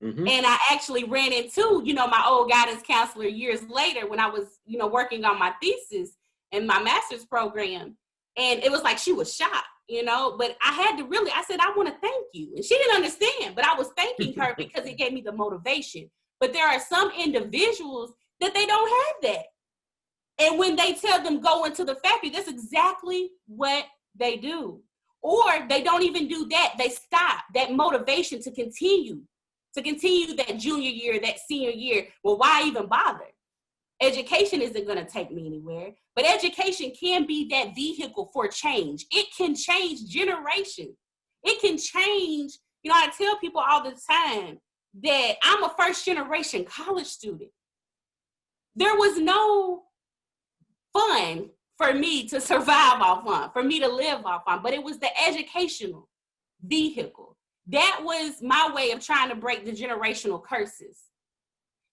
Speaker 5: Mm-hmm.
Speaker 9: And I actually ran into, my old guidance counselor years later when I was, working on my thesis and my master's program. And it was like she was shocked, but I said, I want to thank you. And she didn't understand, but I was thanking her because it gave me the motivation. But there are some individuals that they don't have that. And when they tell them go into the factory, that's exactly what they do. Or they don't even do that. They stop that motivation to continue that junior year, that senior year. Well, why even bother? Education isn't going to take me anywhere, but education can be that vehicle for change. It can change generations. It can change, I tell people all the time that I'm a first generation college student. There was no fun for me to survive off on, for me to live off on, but it was the educational vehicle. That was my way of trying to break the generational curses.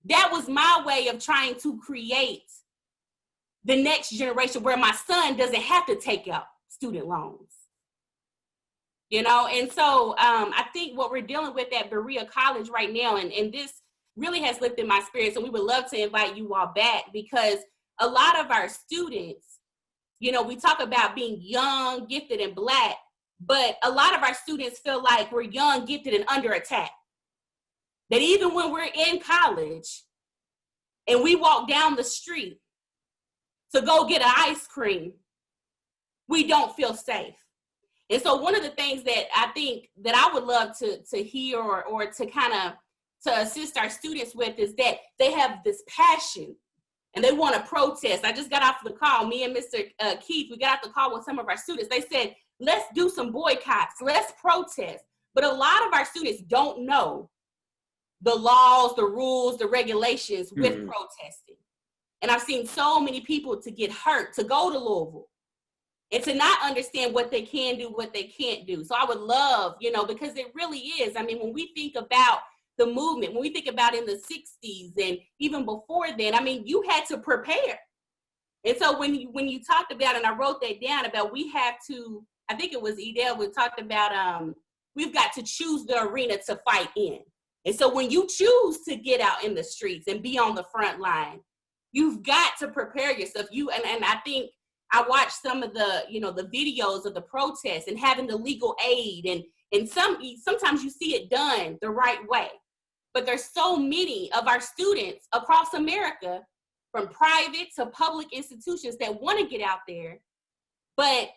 Speaker 9: That was my way of trying to create the next generation where my son doesn't have to take out student loans. And so I think what we're dealing with at Berea College right now, and this really has lifted my spirits, and we would love to invite you all back because a lot of our students, we talk about being young, gifted, and Black, but a lot of our students feel like we're young, gifted, and under attack. That even when we're in college and we walk down the street to go get an ice cream, we don't feel safe. And so one of the things that I think that I would love to hear or to kind of to assist our students with is that they have this passion and they want to protest. I just got off the call, me and Mr. Keith, we got off the call with some of our students. They said, let's do some boycotts, let's protest. But a lot of our students don't know the laws, the rules, the regulations with protesting. And I've seen so many people to get hurt, to go to Louisville, and to not understand what they can do, what they can't do. So I would love, because it really is. I mean, when we think about the movement, when we think about in the 60s and even before then, I mean, you had to prepare. And so when you talked about, and I wrote that down about we have to, I think it was Edel, we talked about we've got to choose the arena to fight in. And so when you choose to get out in the streets and be on the front line, you've got to prepare yourself. And I think I watched some of the, the videos of the protests and having the legal aid and sometimes you see it done the right way. But there's so many of our students across America, from private to public institutions, that want to get out there, but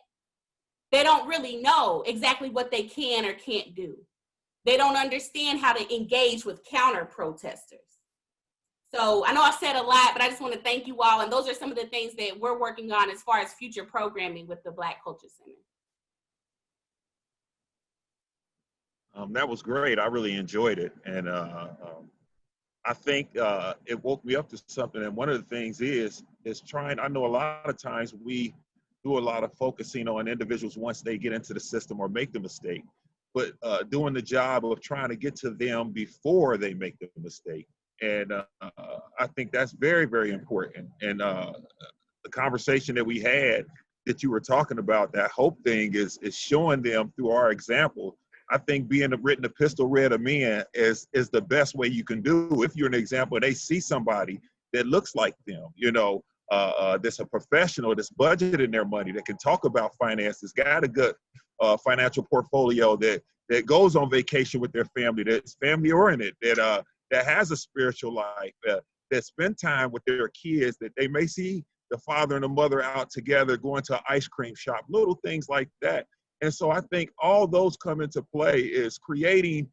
Speaker 9: they don't really know exactly what they can or can't do. They don't understand how to engage with counter protesters. So I know I've said a lot, but I just want to thank you all. And those are some of the things that we're working on as far as future programming with the Black Culture Center.
Speaker 1: That was great. I really enjoyed it. And I think it woke me up to something. And one of the things is trying, I know a lot of times we do a lot of focusing on individuals once they get into the system or make the mistake, but doing the job of trying to get to them before they make the mistake. And I think that's very, very important. And the conversation that we had that you were talking about, that hope thing is showing them through our example. I think being written a pistol read of men is the best way you can do. If you're an example, they see somebody that looks like them, that's a professional, that's budgeting their money, that can talk about finances, got a good financial portfolio, that goes on vacation with their family, that's family oriented, that that has a spiritual life, that spend time with their kids, that they may see the father and the mother out together going to an ice cream shop, little things like that. And so I think all those come into play is creating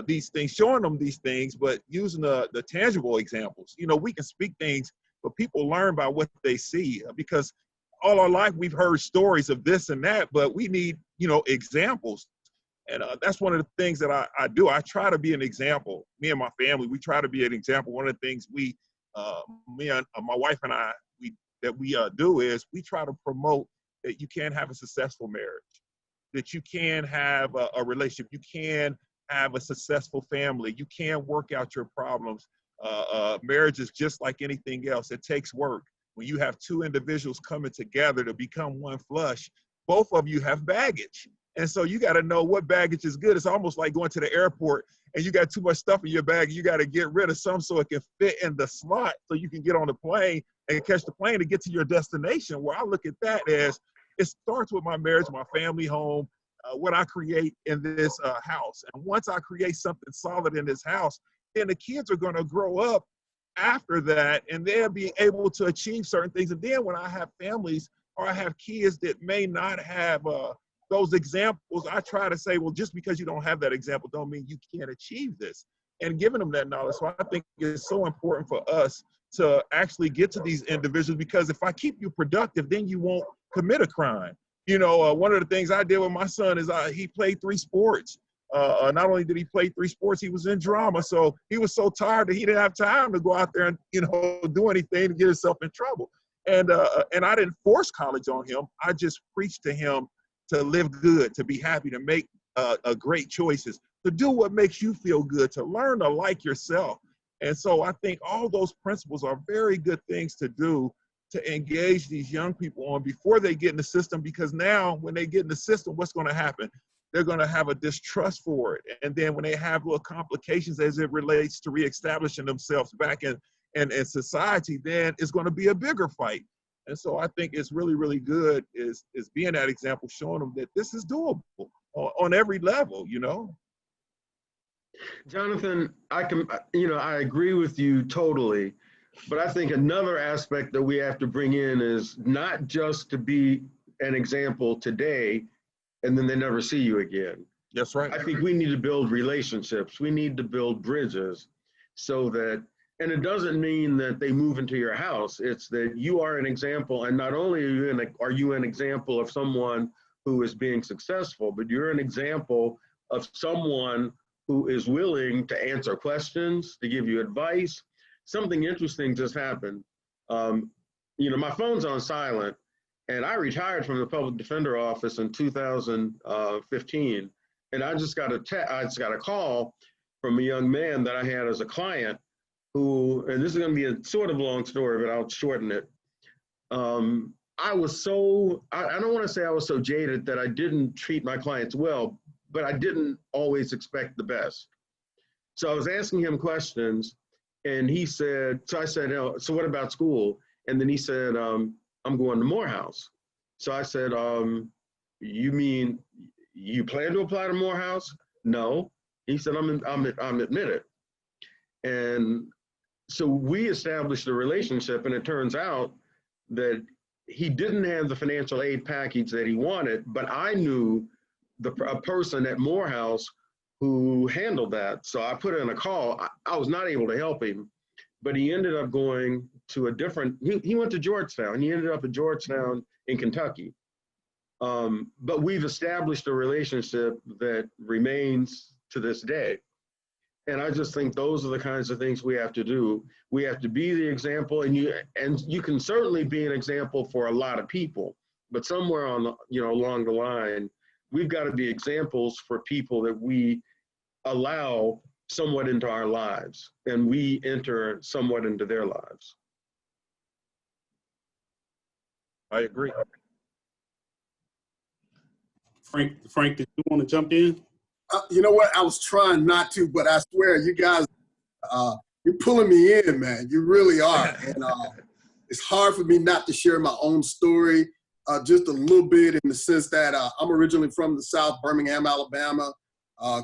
Speaker 1: these things, showing them these things, but using the tangible examples. You know, we can speak things, but people learn by what they see, because all our life we've heard stories of this and that, but we need, you know, examples. And that's one of the things that I do. I try to be an example. Me and my family, we try to be an example. One of the things me and my wife and I, we do is we try to promote that you can have a successful marriage, that you can have a relationship, you can have a successful family, you can work out your problems. Marriage is just like anything else. It takes work. When you have two individuals coming together to become one flesh, both of you have baggage. And so you got to know what baggage is good. It's almost like going to the airport and you got too much stuff in your bag. You got to get rid of some so it can fit in the slot so you can get on the plane and catch the plane to get to your destination. Where I look at that as it starts with my marriage, my family home, what I create in this house. And once I create something solid in this house, then the kids are going to grow up after that and they'll be able to achieve certain things. And then when I have families or I have kids that may not have those examples, I try to say, well, just because you don't have that example don't mean you can't achieve this, and giving them that knowledge. So I think it's so important for us to actually get to these individuals, because if I keep you productive, then you won't commit a crime. You know, one of the things I did with my son is he played 3 sports. Not only did he play 3 sports, he was in drama. So he was so tired that he didn't have time to go out there and, you know, do anything to get himself in trouble. And I didn't force college on him. I just preached to him to live good, to be happy, to make great choices, to do what makes you feel good, to learn to like yourself. And so I think all those principles are very good things to do to engage these young people on before they get in the system, because now when they get in the system, what's going to happen? They're going to have a distrust for it. And then when they have little complications as it relates to reestablishing themselves back in society, then it's going to be a bigger fight. And so I think it's really, really good is being that example, showing them that this is doable on every level, you know?
Speaker 5: Jonathan, I agree with you totally, but I think another aspect that we have to bring in is not just to be an example today and then they never see you again.
Speaker 1: That's right.
Speaker 5: I think we need to build relationships. We need to build bridges so that, and it doesn't mean that they move into your house. It's that you are an example, and not only are you an example of someone who is being successful, but you're an example of someone who is willing to answer questions, to give you advice. Something interesting just happened. My phone's on silent, and I retired from the public defender office in 2015, and I just got a call from a young man that I had as a client who, and this is going to be a sort of long story, but I'll shorten it. I was so, I don't want to say I was so jaded that I didn't treat my clients well, but I didn't always expect the best. So I was asking him questions, and he said, so I said, so what about school? And then he said, I'm going to Morehouse. So I said, you mean you plan to apply to Morehouse? No. He said, I'm admitted. And so we established a relationship, and it turns out that he didn't have the financial aid package that he wanted, but I knew a person at Morehouse who handled that. So I put in a call. I was not able to help him, but he ended up going to a different, he went to Georgetown. He ended up at Georgetown in Kentucky. But we've established a relationship that remains to this day. And I just think those are the kinds of things we have to do. We have to be the example, and you can certainly be an example for a lot of people, but somewhere on along the line, we've got to be examples for people that we allow somewhat into our lives, and we enter somewhat into their lives.
Speaker 1: I agree.
Speaker 4: Frank, did you want to jump in?
Speaker 10: You know what? I was trying not to, but I swear, you guys, you're pulling me in, man. You really are. And it's hard for me not to share my own story just a little bit, in the sense that I'm originally from the South, Birmingham, Alabama.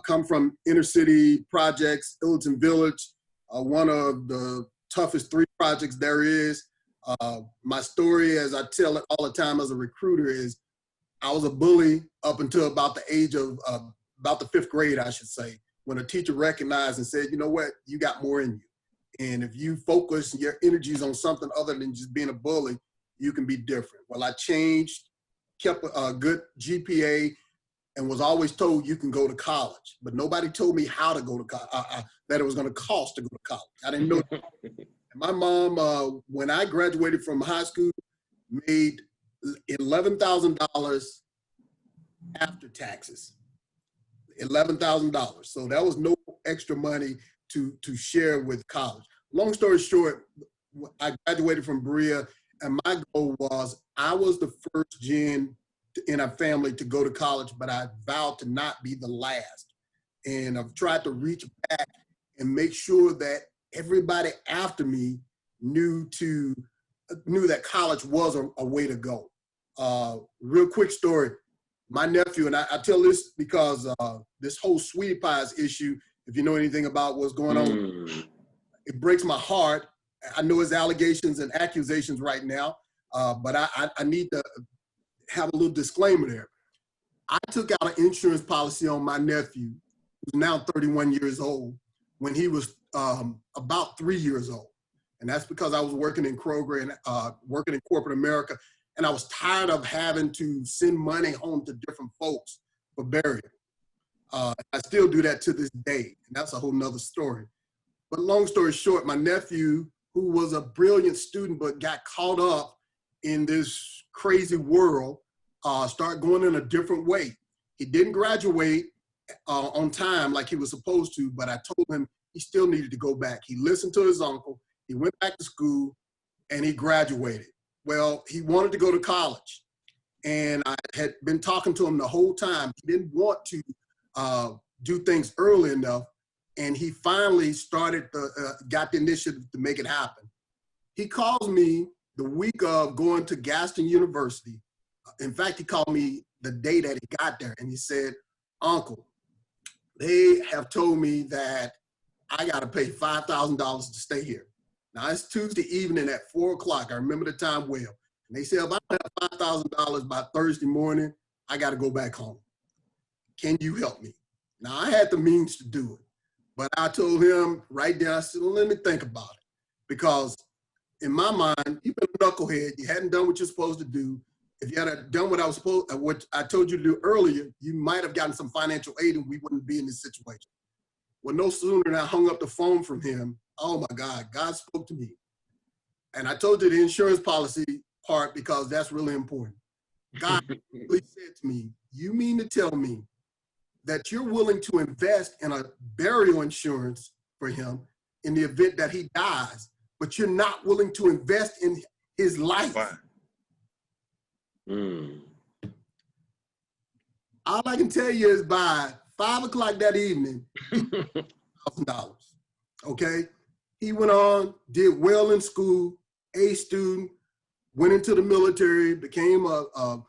Speaker 10: come from inner city projects, Illiton Village, one of the toughest 3 projects there is. My story, as I tell it all the time as a recruiter, is I was a bully up until about the age of, about the 5th grade, I should say, when a teacher recognized and said, you know what, you got more in you. And if you focus your energies on something other than just being a bully, you can be different. Well, I changed, kept a good GPA, and was always told you can go to college. But nobody told me how to go to college, that it was going to cost to go to college. I didn't know. My mom, when I graduated from high school, made $11,000 after taxes. $11,000. So that was no extra money to share with college. Long story short, I graduated from Berea, and my goal was I was the first gen in our family to go to college, but I vowed to not be the last. And I've tried to reach back and make sure that everybody after me knew that college was a way to go. Real quick story. My nephew, and I tell this because this whole Sweetie Pies issue, if you know anything about what's going on, it breaks my heart. I know it's allegations and accusations right now, but I need to have a little disclaimer there. I took out an insurance policy on my nephew, who's now 31 years old, when he was about 3 years old. And that's because I was working in Kroger and working in corporate America. And I was tired of having to send money home to different folks for burial. I still do that to this day. And that's a whole nother story. But long story short, my nephew, who was a brilliant student but got caught up in this crazy world, started going in a different way. He didn't graduate on time like he was supposed to, but I told him he still needed to go back. He listened to his uncle, he went back to school, and he graduated. Well, he wanted to go to college, and I had been talking to him the whole time. He didn't want to do things early enough, and he finally got the initiative to make it happen. He calls me the week of going to Gaston University. In fact, he called me the day that he got there, and he said, "Uncle, they have told me that I got to pay $5,000 to stay here." Now, it's Tuesday evening at 4 o'clock. I remember the time well. And they said, if I don't have $5,000 by Thursday morning, I got to go back home. Can you help me? Now, I had the means to do it. But I told him right there, I said, well, let me think about it. Because in my mind, you've been a knucklehead. You hadn't done what you're supposed to do. If you had done what I told you to do earlier, you might have gotten some financial aid and we wouldn't be in this situation. Well, no sooner than I hung up the phone from him, oh my God, God spoke to me. And I told you the insurance policy part because that's really important. God really said to me, you mean to tell me that you're willing to invest in a burial insurance for him in the event that he dies, but you're not willing to invest in his life? All I can tell you is by 5 o'clock that evening, $1,000, okay? He went on, did well in school, A student, went into the military, became a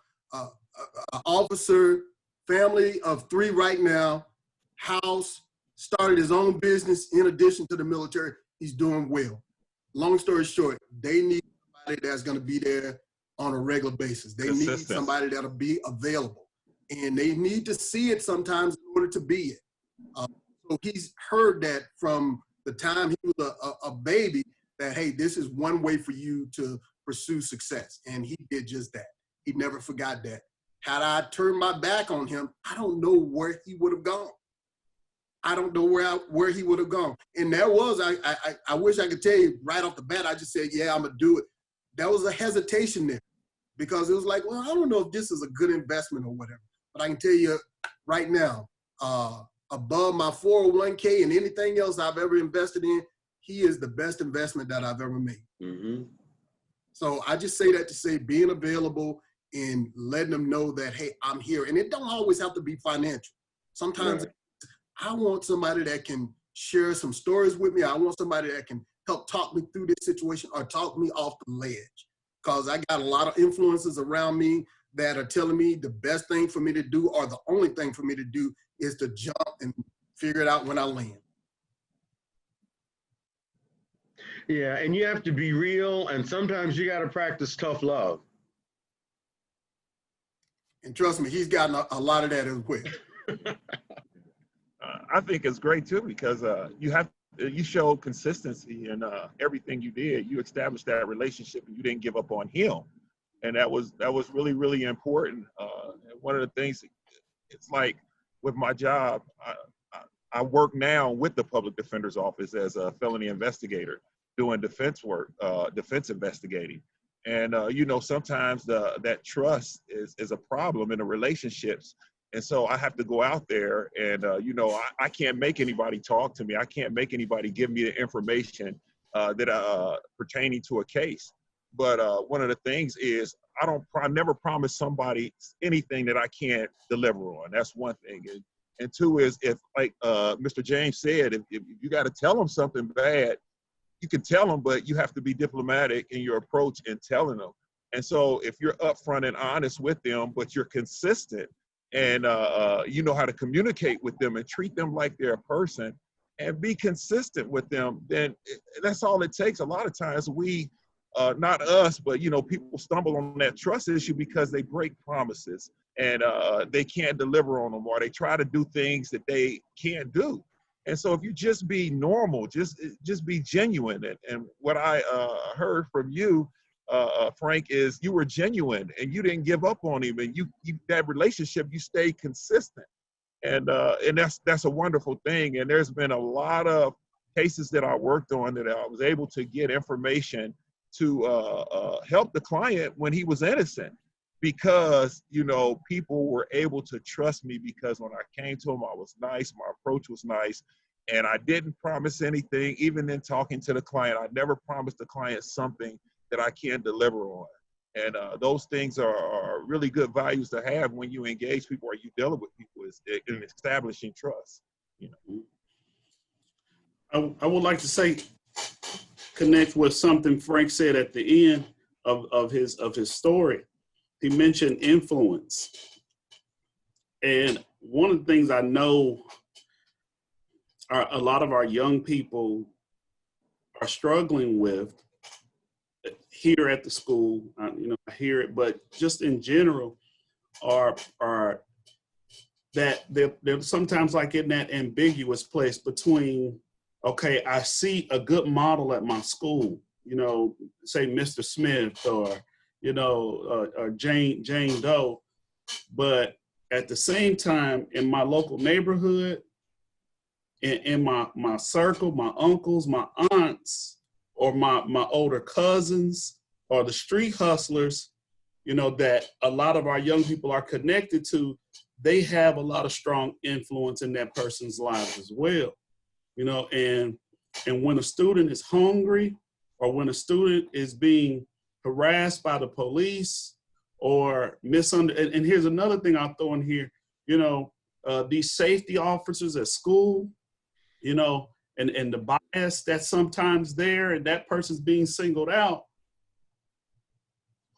Speaker 10: officer, family of 3 right now, house, started his own business in addition to the military. He's doing well. Long story short, they need somebody that's gonna be there on a regular basis. They need somebody that'll be available. And they need to see it sometimes in order to be it. So he's heard that from the time he was a baby, that, hey, this is one way for you to pursue success. And he did just that. He never forgot that. Had I turned my back on him, I don't know where he would have gone. I don't know where he would have gone. And there was, I wish I could tell you right off the bat, I just said, yeah, I'm gonna do it. There was a hesitation there because it was like, well, I don't know if this is a good investment or whatever. But I can tell you right now, above my 401k and anything else I've ever invested in, he is the best investment that I've ever made. So I just say that to say being available and letting them know that, hey, I'm here. And it don't always have to be financial. Sometimes I want somebody that can share some stories with me. I want somebody that can help talk me through this situation or talk me off the ledge. Because I got a lot of influences around me that are telling me the best thing for me to do or the only thing for me to do is to jump and figure it out when I land.
Speaker 5: Yeah, and you have to be real, and sometimes you got to practice tough love.
Speaker 10: And trust me, he's gotten a lot of that as well.
Speaker 1: I think it's great too because you showed consistency in everything you did. You established that relationship, and you didn't give up on him, and that was really, really important. And one of the things, it's like with my job, I work now with the public defender's office as a felony investigator, doing defense work, defense investigating. And sometimes that trust is a problem in the relationships. And so I have to go out there and, I can't make anybody talk to me. I can't make anybody give me the information that pertaining to a case. But one of the things is I never promise somebody anything that I can't deliver on. That's one thing. And two is, if like Mr. James said, if you got to tell them something bad, you can tell them, but you have to be diplomatic in your approach in telling them. And so if you're upfront and honest with them, but you're consistent and you know how to communicate with them and treat them like they're a person and be consistent with them, then that's all it takes. A lot of times we, not us, but people stumble on that trust issue because they break promises and they can't deliver on them, or they try to do things that they can't do. And so if you just be normal, just be genuine. And what I heard from you, Frank, is you were genuine and you didn't give up on him, and you that relationship, you stayed consistent. And that's a wonderful thing. And there's been a lot of cases that I worked on that I was able to get information to help the client when he was innocent, because people were able to trust me, because when I came to them, I was nice, my approach was nice, and I didn't promise anything. Even in talking to the client, I never promised the client something that I can't deliver on. And those things are really good values to have when you engage people or you deal with people, is in establishing trust.
Speaker 4: I would like to connect with something Frank said at the end of his story. He mentioned influence. And one of the things I know a lot of our young people are struggling with here at the school, I hear it, but just in general, are that they're sometimes like in that ambiguous place between, okay, I see a good model at my school, say Mr. Smith or Jane Doe, but at the same time, in my local neighborhood, in my circle, my uncles, my aunts, or my older cousins, or the street hustlers, that a lot of our young people are connected to, they have a lot of strong influence in that person's lives as well. And when a student is hungry, or when a student is being harassed by the police or misunderstood. And here's another thing I'll throw in here, these safety officers at school, and the bias that's sometimes there, and that person's being singled out.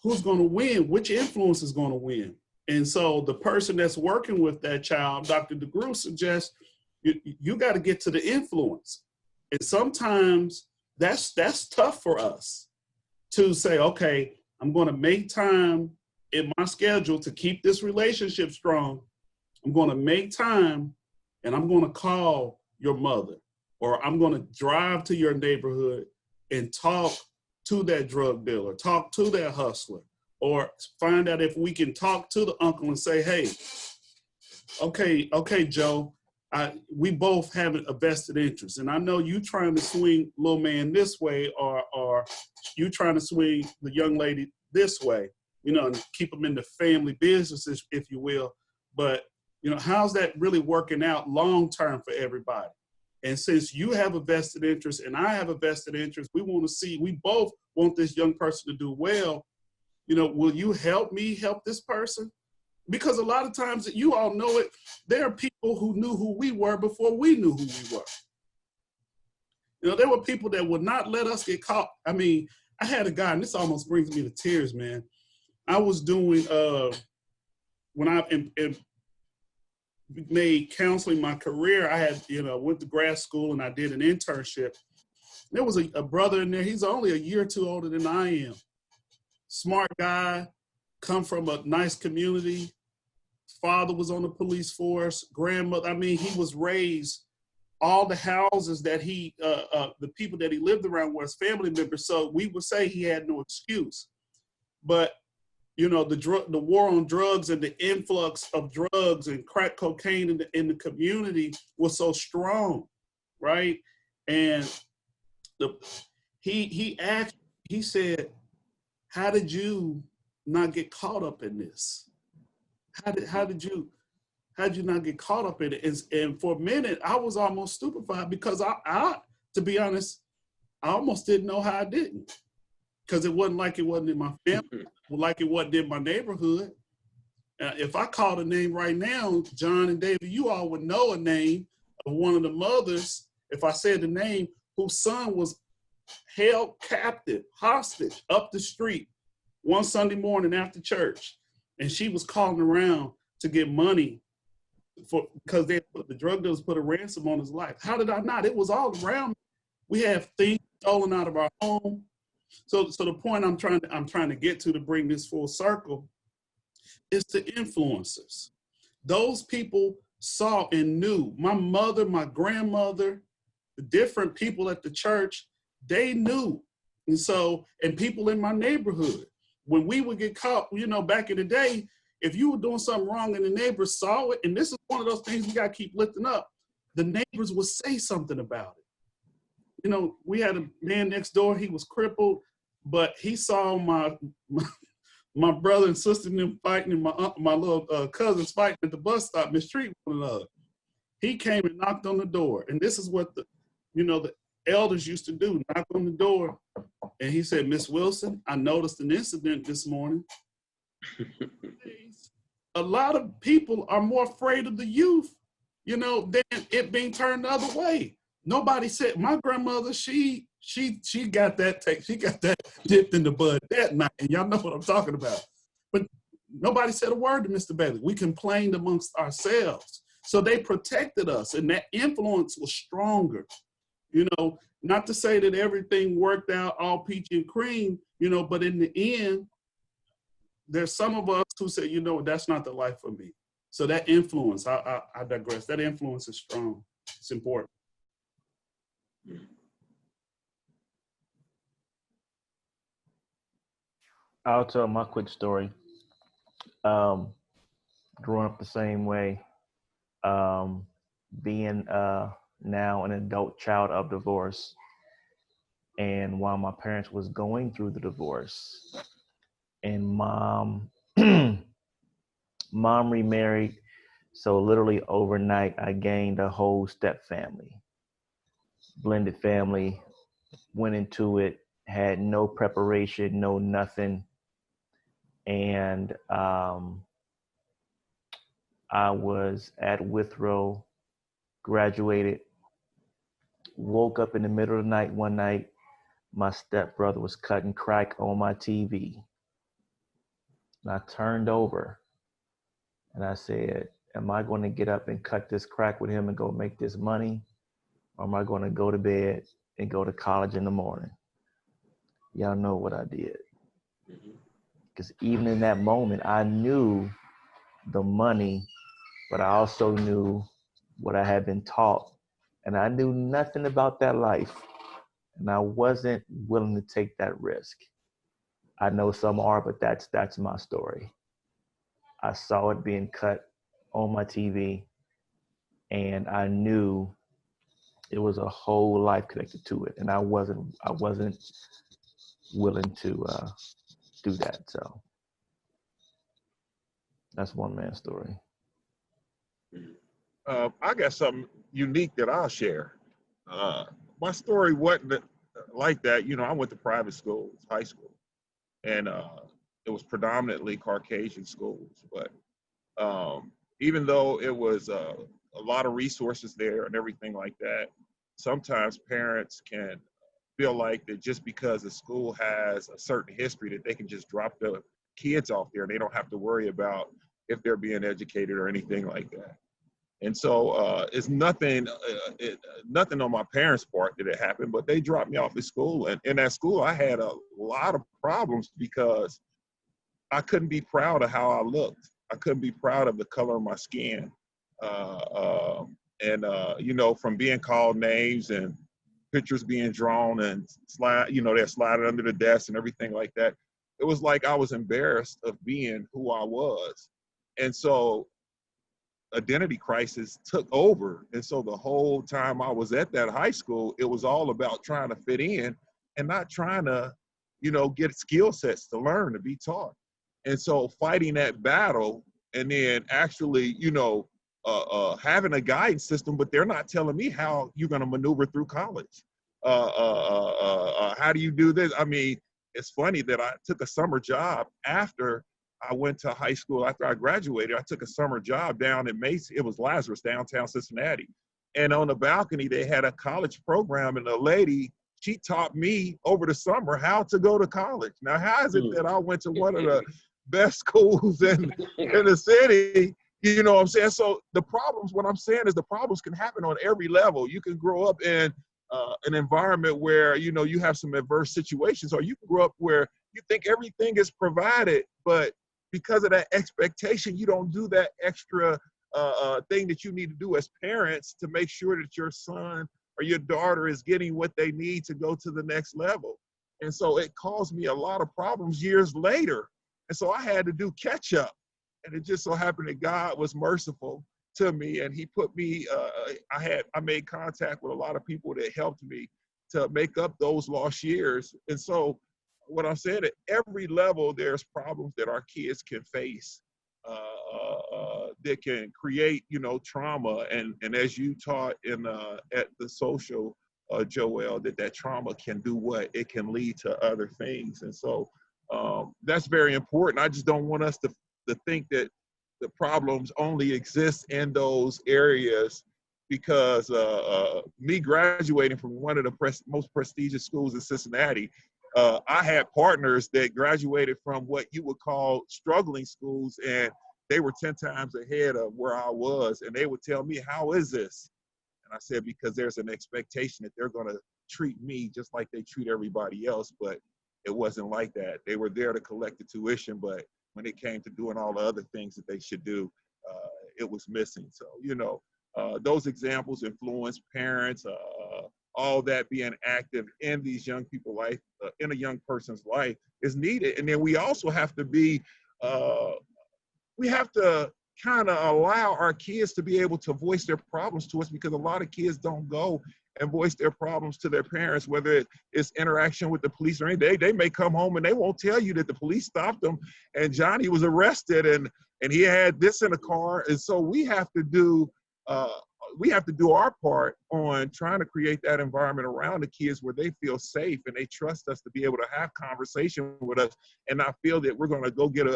Speaker 4: Who's going to win? Which influence is going to win? And so the person that's working with that child, Dr. DeGrew suggests, you got to get to the influence. And sometimes that's tough for us to say, okay, I'm going to make time in my schedule to keep this relationship strong. I'm going to make time, and I'm going to call your mother, or I'm going to drive to your neighborhood and talk to that drug dealer, talk to that hustler, or find out if we can talk to the uncle and say, hey, okay, Joe, we both have a vested interest. And I know you trying to swing little man this way, or you trying to swing the young lady this way, and keep them in the family businesses, if you will. But, how's that really working out long-term for everybody? And since you have a vested interest and I have a vested interest, we both want this young person to do well. Will you help me help this person? Because a lot of times, you all know it, there are people who knew who we were before we knew who we were. There were people that would not let us get caught. I mean, I had a guy, and this almost brings me to tears, man. I was doing, made counseling my career, I had, went to grad school and I did an internship. There was a brother in there. He's only a year or two older than I am. Smart guy, come from a nice community. Father was on the police force. Grandmother, I mean, he was raised. All the houses that the people that he lived around were his family members. So we would say he had no excuse. But the war on drugs and the influx of drugs and crack cocaine in the community was so strong, right? And he said, "How did you not get caught up in this? How did you not get caught up in it?" And for a minute, I was almost stupefied because I to be honest, I almost didn't know how I didn't. Because it wasn't in my family, like it wasn't in my neighborhood. If I called a name right now, John and David, you all would know a name of one of the mothers, if I said the name, whose son was held captive, hostage, up the street one Sunday morning after church. And she was calling around to get money because the drug dealers put a ransom on his life. How did I not? It was all around me. We have things stolen out of our home. So the point I'm trying to get to bring this full circle is the influencers. Those people saw and knew. My mother, my grandmother, the different people at the church, they knew. And people in my neighborhood, when we would get caught, back in the day, if you were doing something wrong and the neighbors saw it, and this is one of those things we got to keep lifting up, the neighbors would say something about it. We had a man next door, he was crippled, but he saw my brother and sister and them fighting and my little cousins fighting at the bus stop, mistreating one another. He came and knocked on the door. And this is what the elders used to do, knock on the door. And he said, "Miss Wilson, I noticed an incident this morning." A lot of people are more afraid of the youth, than it being turned the other way. Nobody said, my grandmother, she got that dipped in the bud that night. And y'all know what I'm talking about. But nobody said a word to Mr. Bailey. We complained amongst ourselves. So they protected us, and that influence was stronger. Not to say that everything worked out all peachy and cream, but in the end, there's some of us who say, that's not the life for me. So that influence, I digress. That influence is strong. It's important.
Speaker 6: I'll tell my quick story. Growing up the same way, being now an adult child of divorce, and while my parents was going through the divorce, and mom remarried, so literally overnight I gained a whole step family, blended family, went into it, had no preparation, no nothing. And I was at Withrow, graduated, woke up in the middle of the night one night, my stepbrother was cutting crack on my TV. And I turned over and I said, am I going to get up and cut this crack with him and go make this money? Or am I going to go to bed and go to college in the morning? Y'all know what I did. Because even in that moment, I knew the money, but I also knew what I had been taught. And I knew nothing about that life. And I wasn't willing to take that risk. I know some are, but that's my story. I saw it being cut on my TV, and I knew it was a whole life connected to it. And I wasn't willing to do that. So that's one man's story.
Speaker 1: I got something unique that I'll share. My story wasn't like that. I went to private schools, high school, and it was predominantly Caucasian schools. But even though it was a lot of resources there and everything like that, sometimes parents can feel like that just because a school has a certain history that they can just drop the kids off there and they don't have to worry about if they're being educated or anything like that. And so it's nothing, nothing on my parents' part that it happened, but they dropped me off at school. And in that school, I had a lot of problems because I couldn't be proud of how I looked. I couldn't be proud of the color of my skin. You know, from being called names and pictures being drawn and they're sliding under the desk and everything like that. It was like I was embarrassed of being who I was. And so identity crisis took over. And so the whole time I was at that high school, it was all about trying to fit in and not trying to, you know, get skill sets to learn, to be taught. And so fighting that battle and then actually, you know, having a guidance system, but they're not telling me how you're going to maneuver through college. How do you do this? I mean, it's funny that I took a summer job after I went to high school. After I graduated, I took a summer job down in Macy. It was Lazarus, downtown Cincinnati. And on the balcony, they had a college program, and the lady, she taught me over the summer how to go to college. Now, how is it that I went to one of the best schools in the city? You know what I'm saying? So the problems, what I'm saying is the problems can happen on every level. You can grow up in an environment where, you know, you have some adverse situations, or you can grow up where you think everything is provided, but because of that expectation, you don't do that extra thing that you need to do as parents to make sure that your son or your daughter is getting what they need to go to the next level. And so it caused me a lot of problems years later. And so I had to do catch up. And it just so happened that God was merciful to me, and he put me, I made contact with a lot of people that helped me to make up those lost years. And so what I'm saying, at every level, there's problems that our kids can face that can create, you know, trauma. And as you taught in at the social, Joel, that trauma can do what? It can lead to other things. And so that's very important. I just don't want us to think that the problems only exist in those areas, because me graduating from one of the most prestigious schools in Cincinnati, I had partners that graduated from what you would call struggling schools, and they were 10 times ahead of where I was. And they would tell me, how is this? And I said, because there's an expectation that they're going to treat me just like they treat everybody else. But it wasn't like that. They were there to collect the tuition, but when it came to doing all the other things that they should do, it was missing. So, you know, those examples influence parents, all that being active in these young people's life, in a young person's life is needed. And then we also have to be, we have to kind of allow our kids to be able to voice their problems to us, because a lot of kids don't go and voice their problems to their parents, whether it's interaction with the police or anything. They may come home and they won't tell you that the police stopped them and Johnny was arrested and he had this in the car. And so we have to do our part on trying to create that environment around the kids where they feel safe and they trust us to be able to have conversation with us and not feel that we're going to go get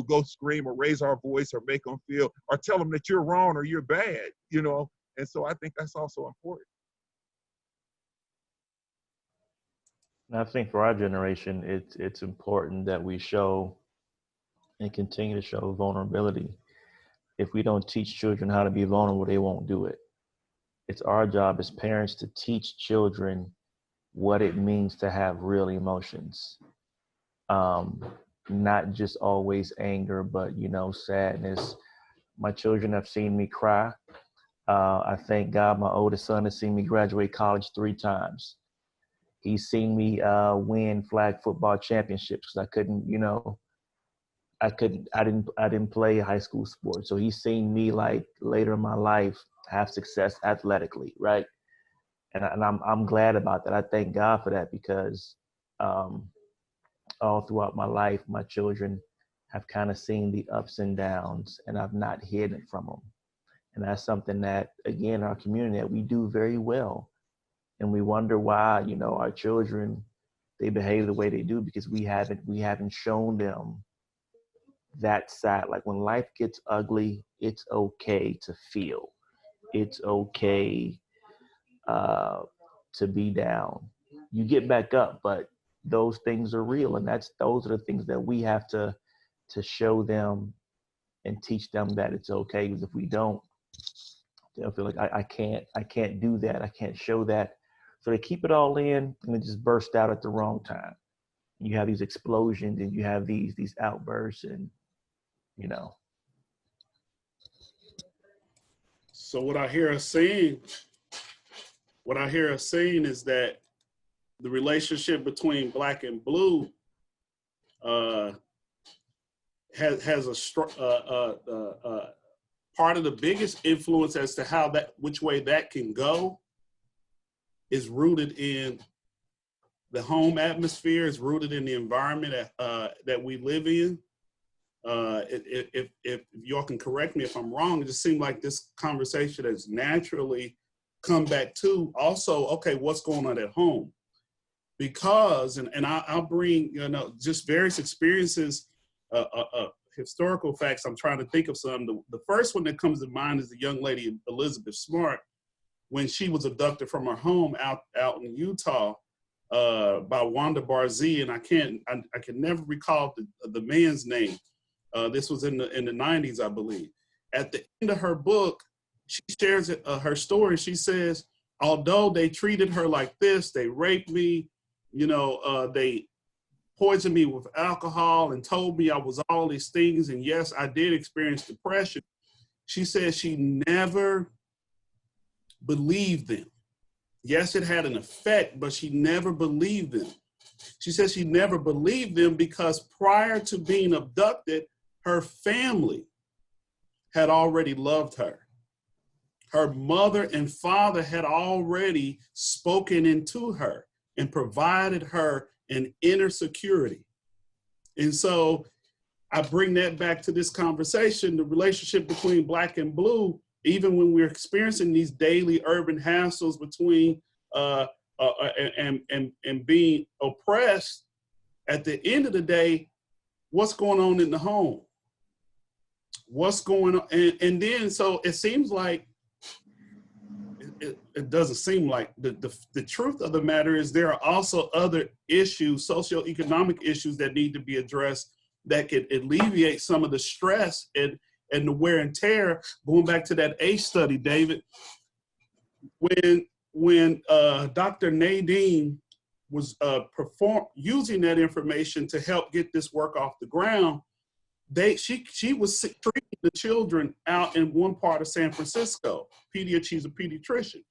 Speaker 1: go scream or raise our voice or make them feel or tell them that you're wrong or you're bad, you know? And so I think that's also important.
Speaker 6: And I think for our generation, it's important that we show and continue to show vulnerability. If we don't teach children how to be vulnerable, they won't do it. It's our job as parents to teach children what it means to have real emotions. Not just always anger, but, you know, sadness. My children have seen me cry. I thank God my oldest son has seen me graduate college 3 times. He's seen me win flag football championships because I didn't play high school sports. So he's seen me like later in my life have success athletically, right? And I'm glad about that. I thank God for that, because all throughout my life, my children have kind of seen the ups and downs, and I've not hidden it from them. And that's something that, again, our community, that we do very well. And we wonder why, you know, our children, they behave the way they do, because we haven't shown them that side. Like when life gets ugly, it's okay to feel. It's okay to be down. You get back up, but those things are real, and those are the things that we have to show them and teach them that it's okay. Because if we don't, They'll feel like I can't do that. I can't show that. So they keep it all in and it just burst out at the wrong time. You have these explosions and you have these outbursts and, you know.
Speaker 4: So what I hear us saying is that the relationship between Black and Blue has a part of the biggest influence as to which way that can go is rooted in the home atmosphere, is rooted in the environment that we live in. If y'all can correct me if I'm wrong, it just seemed like this conversation has naturally come back to also, okay, what's going on at home? Because, and I'll bring, just various experiences, historical facts. I'm trying to think of some. The first one that comes to mind is the young lady, Elizabeth Smart, when she was abducted from her home out in Utah by Wanda Barzee, and I can never recall the man's name. This was in the 90s, I believe. At the end of her book, she shares her story. She says, although they treated her like this, they raped me, they poisoned me with alcohol and told me I was all these things. And yes, I did experience depression. She says she never believed them. Yes, it had an effect, but she never believed them. She says she never believed them because prior to being abducted, her family had already loved her. Her mother and father had already spoken into her and provided her an inner security. And so I bring that back to this conversation, the relationship between Black and Blue, even when we're experiencing these daily urban hassles between and being oppressed, at the end of the day, what's going on in the home? What's going on? And then, so it seems like, it doesn't seem like, the truth of the matter is there are also other issues, socioeconomic issues that need to be addressed that could alleviate some of the stress and the wear and tear. Going back to that ACE study, David, when Dr. Nadine was using that information to help get this work off the ground, she was treating the children out in one part of San Francisco. She's a pediatrician.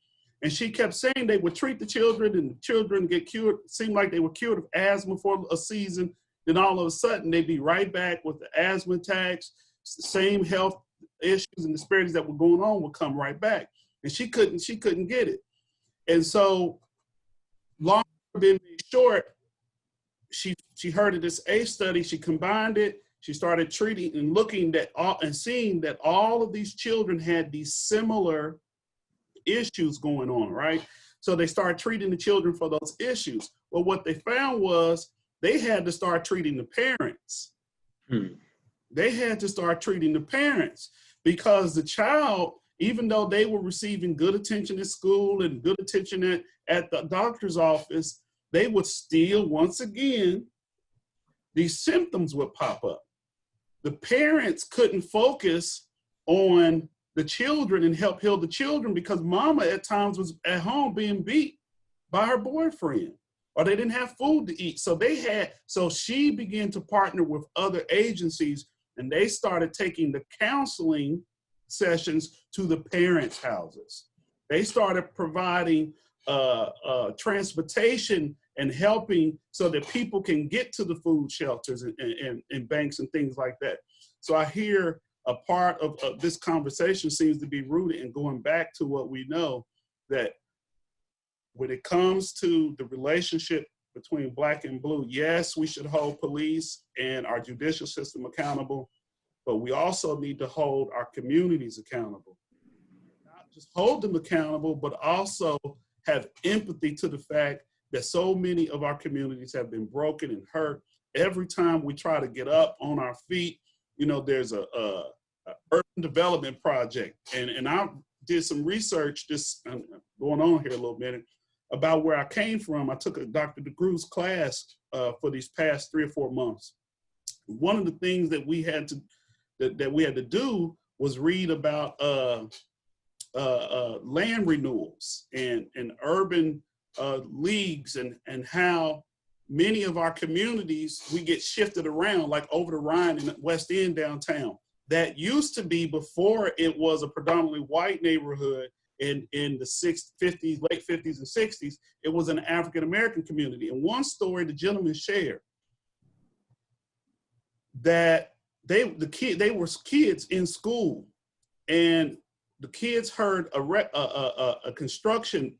Speaker 4: And she kept saying they would treat the children and the children get cured, seemed like they were cured of asthma for a season. Then all of a sudden they'd be right back with the asthma attacks, same health issues and disparities that were going on would come right back. And she couldn't get it. And so, long story made short, she heard of this ACE study, she combined it, she started treating and looking at all and seeing that all of these children had these similar issues going on, right? So they started treating the children for those issues. Well, what they found was they had to start treating the parents. They had to start treating the parents because the child, even though they were receiving good attention at school and good attention at the doctor's office, they would still, once again, these symptoms would pop up. The parents couldn't focus on the children and help heal the children because mama at times was at home being beat by her boyfriend, or they didn't have food to eat. So she began to partner with other agencies and they started taking the counseling sessions to the parents' houses. They started providing transportation and helping so that people can get to the food shelters and banks and things like that. So I hear a part of this conversation seems to be rooted in going back to what we know, that when it comes to the relationship between Black and Blue, yes, we should hold police and our judicial system accountable, but we also need to hold our communities accountable. Not just hold them accountable, but also have empathy to the fact that so many of our communities have been broken and hurt. Every time we try to get up on our feet, there's a urban development project. And I did some research, just going on here a little bit, about where I came from. I took a Dr. DeGroo's class for these past 3 or 4 months. One of the things that we had to do was read about land renewals and urban leagues and how many of our communities, we get shifted around, like over the Rhine in West End downtown. That used to be, before it was a predominantly white neighborhood in the 50s, late 50s and 60s, it was an African-American community. And one story the gentleman shared, that they were kids in school, and the kids heard a construction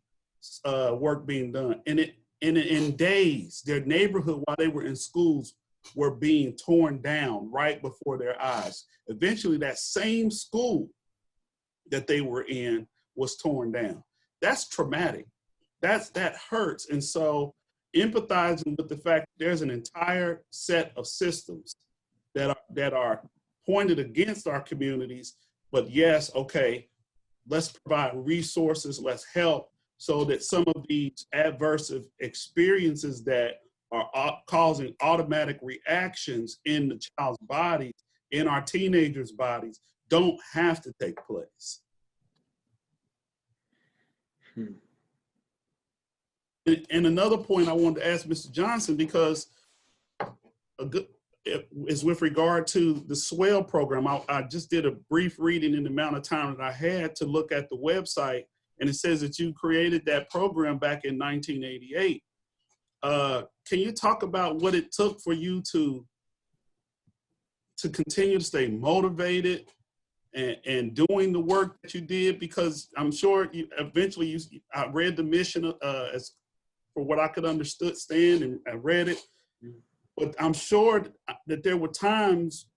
Speaker 4: work being done, and in days, their neighborhood, while they were in schools, were being torn down right before their eyes. Eventually, that same school that they were in was torn down. That's traumatic. That hurts. And so, empathizing with the fact that there's an entire set of systems that are pointed against our communities, but yes, okay, let's provide resources, let's help, so that some of these adverse experiences that are causing automatic reactions in the child's bodies, in our teenagers' bodies, don't have to take place. And another point I wanted to ask Mr. Johnson, because is with regard to the SWELL program. I just did a brief reading in the amount of time that I had to look at the website, and it says that you created that program back in 1988. Can you talk about what it took for you to continue to stay motivated and doing the work that you did? Because I'm sure I read the mission as for what I could understand, and I read it. But I'm sure that there were times,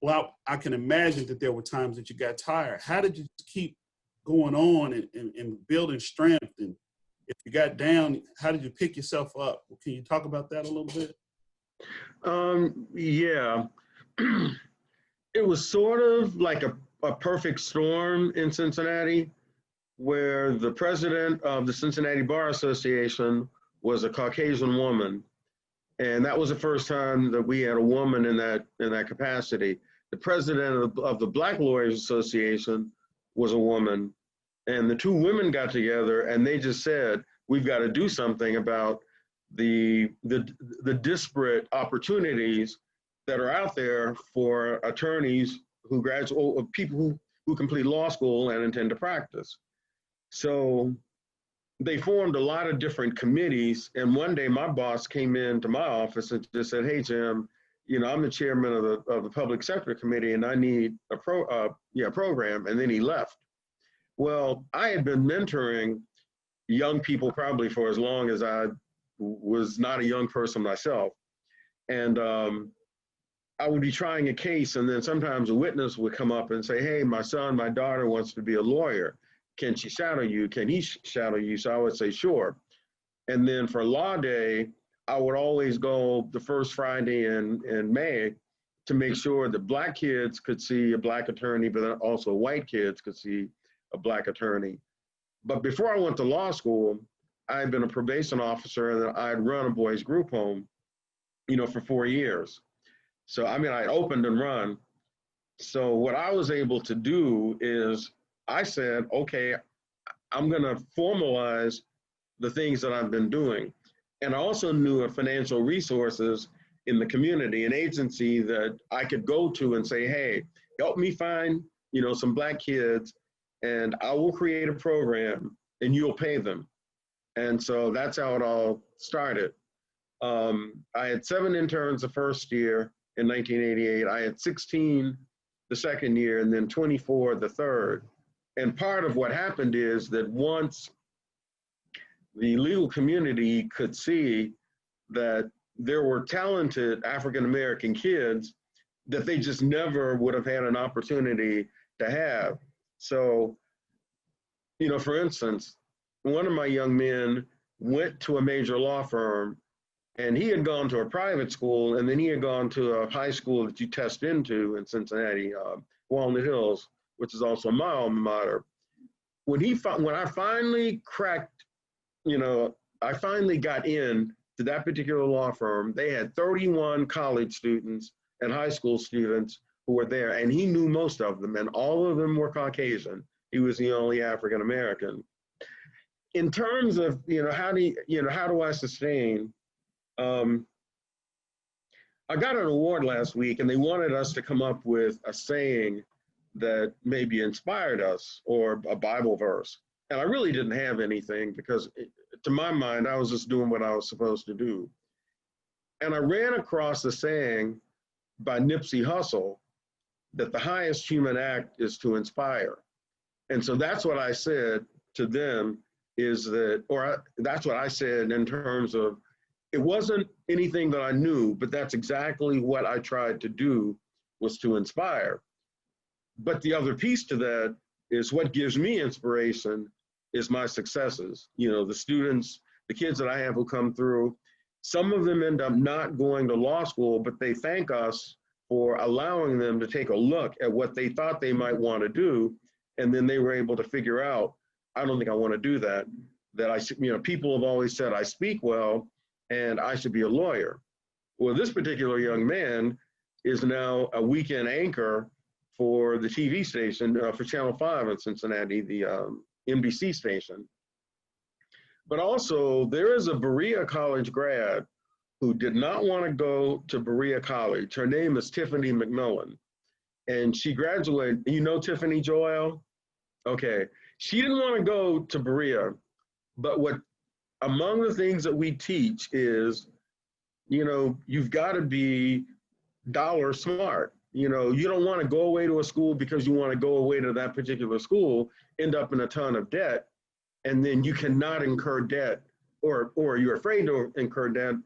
Speaker 4: well, I can imagine that there were times that you got tired. How did you keep going on and building strength? And if you got down, how did you pick yourself up? Can you talk about that a little bit?
Speaker 5: Yeah, it was sort of like a perfect storm in Cincinnati, where the president of the Cincinnati Bar Association was a Caucasian woman. And that was the first time that we had a woman in that capacity. The president of the Black Lawyers Association was a woman. And the two women got together and they just said, we've got to do something about the disparate opportunities that are out there for attorneys who graduate, or people who complete law school and intend to practice. So they formed a lot of different committees. And one day my boss came into my office and just said, hey, Jim, I'm the chairman of the public sector committee and I need a program. And then he left. Well, I had been mentoring young people probably for as long as I was not a young person myself. And I would be trying a case, and then sometimes a witness would come up and say, hey, my son, my daughter wants to be a lawyer. Can she shadow you? Can he shadow you? So I would say, sure. And then for law day, I would always go the first Friday in May to make sure that Black kids could see a Black attorney, but then also white kids could see a Black attorney. But before I went to law school, I had been a probation officer and then I'd run a boys group home, for 4 years. So, I opened and run. So what I was able to do is I said, okay, I'm going to formalize the things that I've been doing. And I also knew of financial resources in the community, an agency that I could go to and say, hey, help me find, some Black kids, and I will create a program and you'll pay them. And so that's how it all started. I had 7 interns the first year in 1988. I had 16 the second year and then 24 the third. And part of what happened is that once the legal community could see that there were talented African-American kids that they just never would have had an opportunity to have. So, for instance, one of my young men went to a major law firm and he had gone to a private school and then he had gone to a high school that you test into in Cincinnati, Walnut Hills, which is also my alma mater. When I finally cracked, I finally got in to that particular law firm, they had 31 college students and high school students who were there, and he knew most of them, and all of them were Caucasian. he was the only African American. In terms of, how do I sustain? I got an award last week, and they wanted us to come up with a saying that maybe inspired us, or a Bible verse. And I really didn't have anything, because to my mind, I was just doing what I was supposed to do. And I ran across a saying by Nipsey Hussle that the highest human act is to inspire. And so that's what I said to them, is that, that's what I said in terms of, it wasn't anything that I knew, but that's exactly what I tried to do, was to inspire. But the other piece to that is, what gives me inspiration is my successes. The students, the kids that I have who come through, some of them end up not going to law school, but they thank us for allowing them to take a look at what they thought they might want to do. And then they were able to figure out, I don't think I want to do that. People have always said I speak well and I should be a lawyer. Well, this particular young man is now a weekend anchor for the TV station, for Channel 5 in Cincinnati, the NBC station. But also, there is a Berea College grad who did not want to go to Berea College. Her name is Tiffany McMillan. And she graduated, Tiffany, Joel? Okay. She didn't want to go to Berea, but among the things that we teach is, you've got to be dollar smart. You don't want to go away to a school because you want to go away to that particular school, end up in a ton of debt, and then you cannot incur debt, or you're afraid to incur debt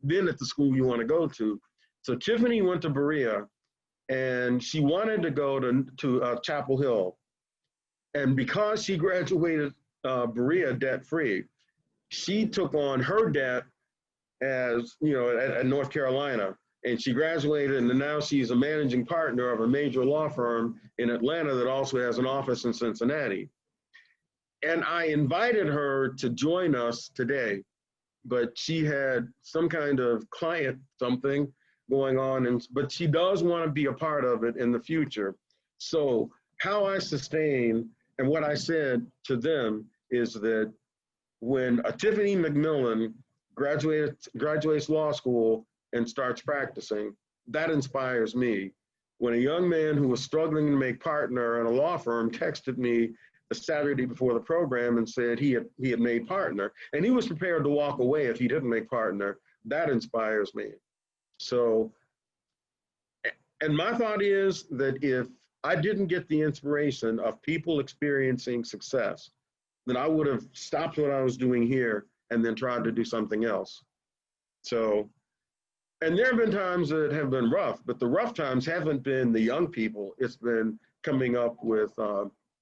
Speaker 5: then at the school you want to go to. So Tiffany went to Berea, and she wanted to go to Chapel Hill. And because she graduated Berea debt-free, she took on her debt as, at North Carolina. And she graduated, and now she's a managing partner of a major law firm in Atlanta that also has an office in Cincinnati. And I invited her to join us today, but she had some kind of client something going on, but she does want to be a part of it in the future. So how I sustain, and what I said to them is that when a Tiffany McMillan graduates law school and starts practicing, that inspires me. When a young man who was struggling to make partner in a law firm texted me the Saturday before the program and said he had made partner, and he was prepared to walk away if he didn't make partner, that inspires me. So, and my thought is that if I didn't get the inspiration of people experiencing success, then I would have stopped what I was doing here and then tried to do something else. So, and there have been times that have been rough, but the rough times haven't been the young people. It's been coming up with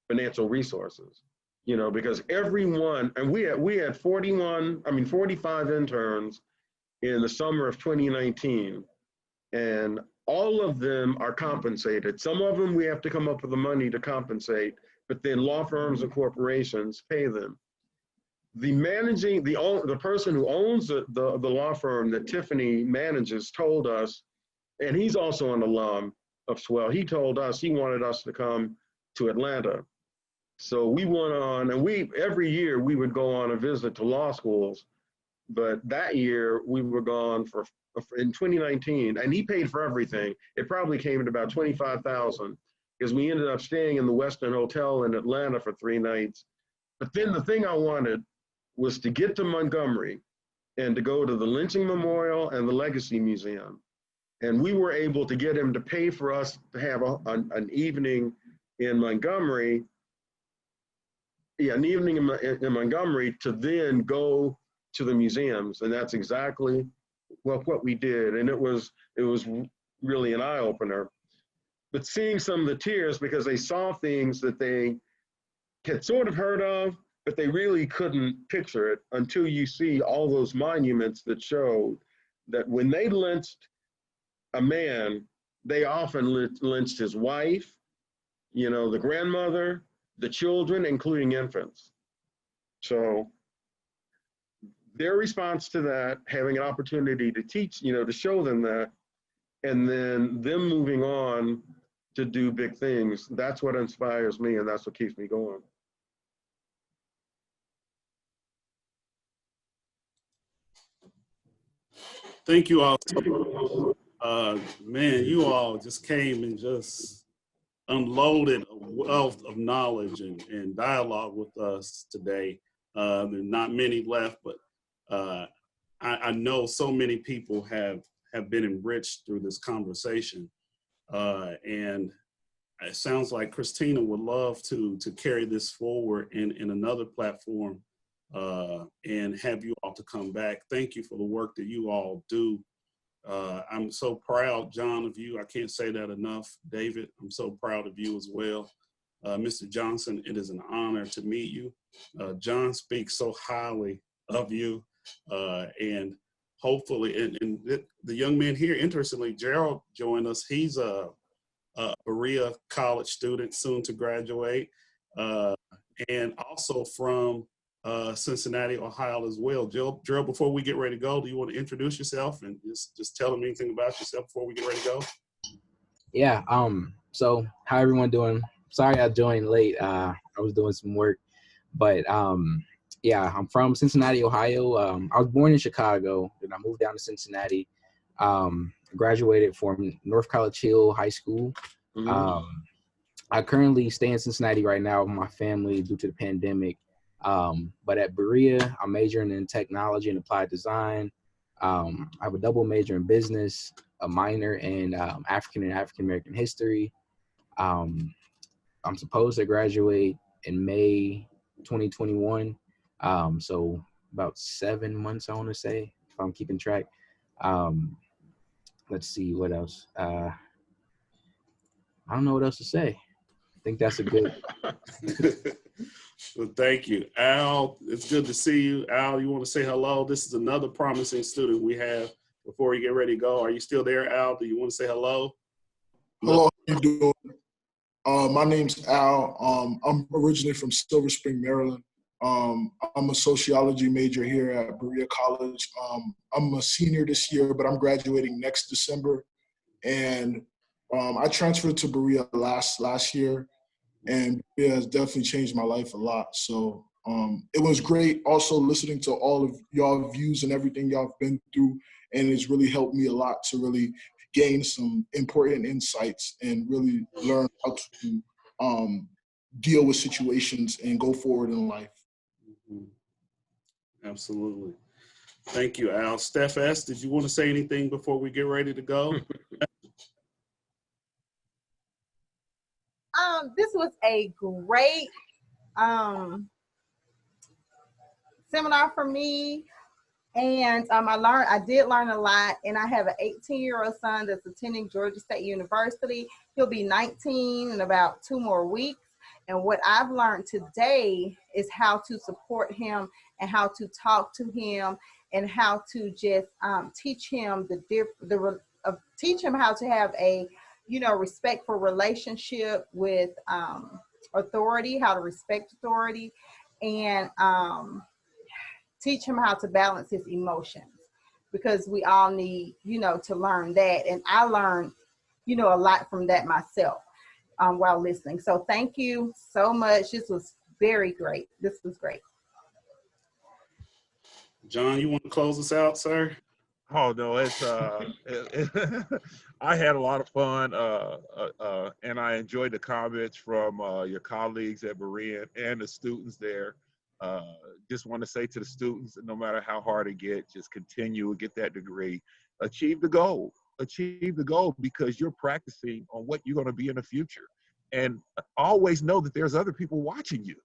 Speaker 5: financial resources, because everyone, and we had 45 interns in the summer of 2019, and all of them are compensated. Some of them we have to come up with the money to compensate, but then law firms and corporations pay them. The person who owns the law firm that Tiffany manages told us, and he's also an alum of Swell, he told us he wanted us to come to Atlanta. So we went on, and every year we would go on a visit to law schools, but that year we were gone in 2019, and he paid for everything. It probably came at about $25,000, because we ended up staying in the Westin Hotel in Atlanta for 3 nights. But then the thing I wanted was to get to Montgomery and to go to the Lynching Memorial and the Legacy Museum. And we were able to get him to pay for us to have an evening in Montgomery, an evening in Montgomery, to then go to the museums. And that's exactly what we did. And it was really an eye-opener. But seeing some of the tears, because they saw things that they had sort of heard of, but they really couldn't picture it until you see all those monuments that showed that when they lynched a man, they often lynched his wife, the grandmother, the children, including infants. So their response to that, having an opportunity to teach, to show them that, and then them moving on, to do big things. That's what inspires me, and that's what keeps me going.
Speaker 4: Thank you all. Man, you all just came and just unloaded a wealth of knowledge and dialogue with us today. There are not many left, but I know so many people have been enriched through this conversation. And it sounds like Christina would love to carry this forward in another platform and have you all to come back. Thank you for the work that you all do. I'm so proud, John, of you. I can't say that enough. David, I'm so proud of you as well. Mr. Johnson, it is an honor to meet you. John speaks so highly of you. And hopefully, and the young man here, interestingly, Gerald joined us. He's a Berea College student, soon to graduate, and also from Cincinnati, Ohio as well. Gerald, before we get ready to go, do you want to introduce yourself and just tell them anything about yourself before we get ready to go?
Speaker 11: Yeah, so how everyone doing? Sorry I joined late. I was doing some work, but yeah, I'm from Cincinnati, Ohio. I was born in Chicago, then I moved down to Cincinnati. Graduated from North College Hill High School. I currently stay in Cincinnati right now with my family due to the pandemic. But at Berea, I'm majoring in technology and applied design. I have a double major in business, a minor in African and African American history. I'm supposed to graduate in May 2021. So about 7 months, I want to say, if I'm keeping track. Let's see, what else? I don't know what else to say. I think that's a good.
Speaker 4: Well, thank you. Al, it's good to see you. Al, you want to say hello? This is another promising student we have before we get ready to go. Are you still there, Al? Do you want to say hello?
Speaker 12: Hello, how you doing? My name's Al. I'm originally from Silver Spring, Maryland. I'm a sociology major here at Berea College. I'm a senior this year, but I'm graduating next December. And I transferred to Berea last year, and it has definitely changed my life a lot. So it was great also listening to all of y'all views and everything y'all have been through, and it's really helped me a lot to really gain some important insights and really learn how to deal with situations and go forward in life.
Speaker 4: Absolutely. Thank you, Al. Steph S., did you want to say anything before we get ready to go?
Speaker 13: This was a great seminar for me, and I did learn a lot, and I have an 18-year-old son that's attending Georgia State University. He'll be 19 in about 2 more weeks, and what I've learned today is how to support him and how to talk to him and how to just teach him teach him how to have a respectful relationship with authority, how to respect authority, and teach him how to balance his emotions, because we all need, to learn that. And I learned, a lot from that myself while listening. So thank you so much. This was very great. This was great.
Speaker 4: John, you want to close us out, sir?
Speaker 1: Oh no, it's I had a lot of fun, and I enjoyed the comments from your colleagues at Berea and the students there. Just want to say to the students, no matter how hard it gets, just continue, get that degree, achieve the goal, because you're practicing on what you're going to be in the future, and always know that there's other people watching you.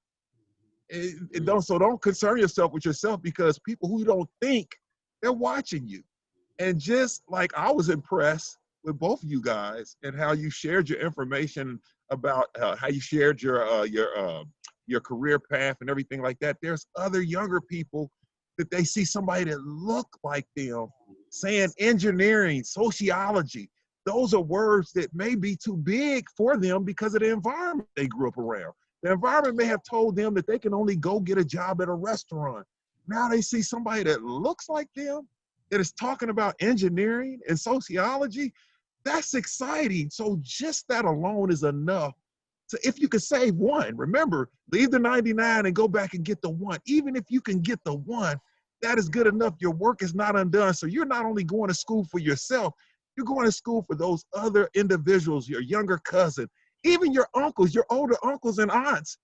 Speaker 1: Don't concern yourself with yourself, because people who don't think, they're watching you. And just like I was impressed with both of you guys and how you shared your information about how you shared your career path and everything like that, there's other younger people that they see somebody that look like them saying engineering, sociology. Those are words that may be too big for them because of the environment they grew up around. The environment may have told them that they can only go get a job at a restaurant. Now they see somebody that looks like them, that is talking about engineering and sociology. That's exciting. So just that alone is enough. So if you could save one, remember, leave the 99 and go back and get the one. Even if you can get the one, that is good enough. Your work is not undone. So you're not only going to school for yourself, you're going to school for those other individuals, your younger cousin, even your uncles, your older uncles and aunts.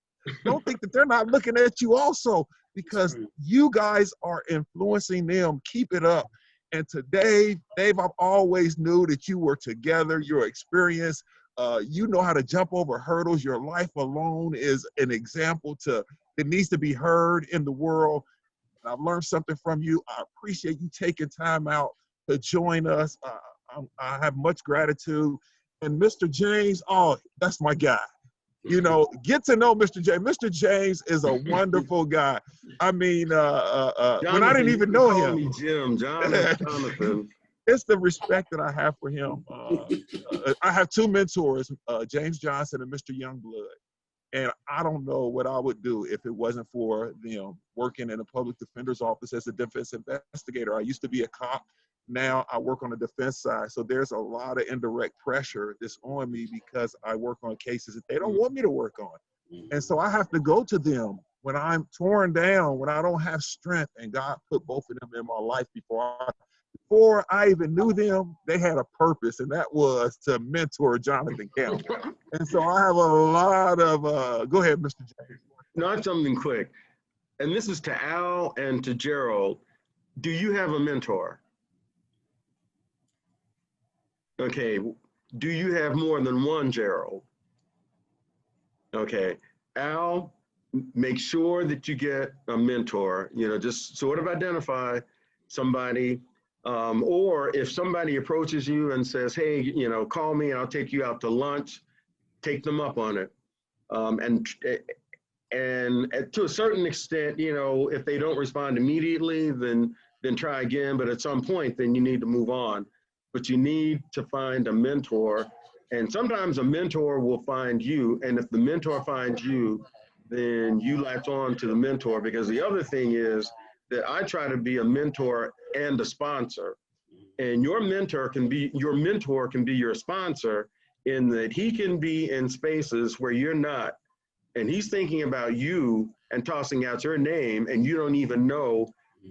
Speaker 1: Don't think that they're not looking at you also, because you guys are influencing them. Keep it up. And to Dave, I've always knew that you were together, your experience, you know how to jump over hurdles. Your life alone is an example that needs to be heard in the world. And I've learned something from you. I appreciate you taking time out to join us. I have much gratitude. And Mr. James, oh, that's my guy. You know, get to know Mr. James. Mr. James is a wonderful guy. I mean, when I didn't even know him.
Speaker 5: Call me Jim, Jonathan.
Speaker 1: It's the respect that I have for him. I have two mentors, James Johnson and Mr. Youngblood. And I don't know what I would do if it wasn't for them working in a public defender's office as a defense investigator. I used to be a cop. Now I work on the defense side. So there's a lot of indirect pressure that's on me because I work on cases that they don't want me to work on. And so I have to go to them when I'm torn down, when I don't have strength, and God put both of them in my life before I even knew them. They had a purpose, and that was to mentor Jonathan Campbell. And so I have a lot of, go ahead, Mr. James.
Speaker 5: Not something quick. And this is to Al and to Gerald. Do you have a mentor? Okay. Do you have more than one, Gerald? Okay. Al, make sure that you get a mentor, you know, just sort of identify somebody. Or if somebody approaches you and says, hey, you know, call me, I'll take you out to lunch, take them up on it. And to a certain extent, you know, if they don't respond immediately, then try again. But at some point, then you need to move on. But you need to find a mentor. And sometimes a mentor will find you. And if the mentor finds you, then you latch on to the mentor. Because the other thing is that I try to be a mentor and a sponsor. And your mentor can be your sponsor, in that he can be in spaces where you're not. And he's thinking about you and tossing out your name, and you don't even know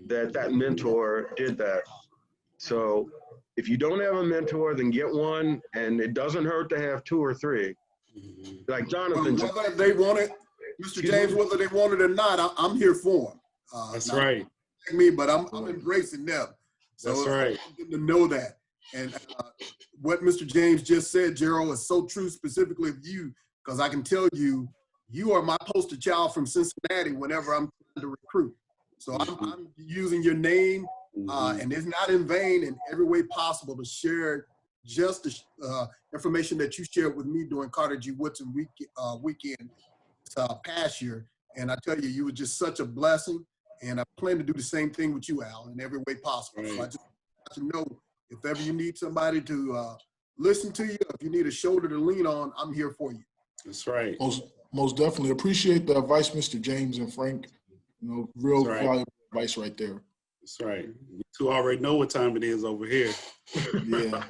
Speaker 5: that mentor did that. So if you don't have a mentor, then get one, and it doesn't hurt to have two or three. Like Jonathan.
Speaker 10: Well, whether they want it, Mr. James, whether they want it or not, I'm here for them.
Speaker 4: That's right.
Speaker 10: Me, but I'm embracing them. So
Speaker 4: that's right.
Speaker 10: To know that. And what Mr. James just said, Gerald, is so true, specifically of you, because I can tell you, you are my poster child from Cincinnati whenever I'm trying to recruit. So I'm using your name, and it's not in vain, in every way possible, to share just the information that you shared with me during Carter G. Woodson weekend past year. And I tell you, you were just such a blessing. And I plan to do the same thing with you, Al, in every way possible. Right. So I just want you to know, if ever you need somebody to listen to you, if you need a shoulder to lean on, I'm here for you.
Speaker 4: That's right.
Speaker 12: Most definitely. Appreciate the advice, Mr. James and Frank. You know, real valuable advice right there.
Speaker 4: That's right. You two already know what time it is over here.
Speaker 12: Yeah.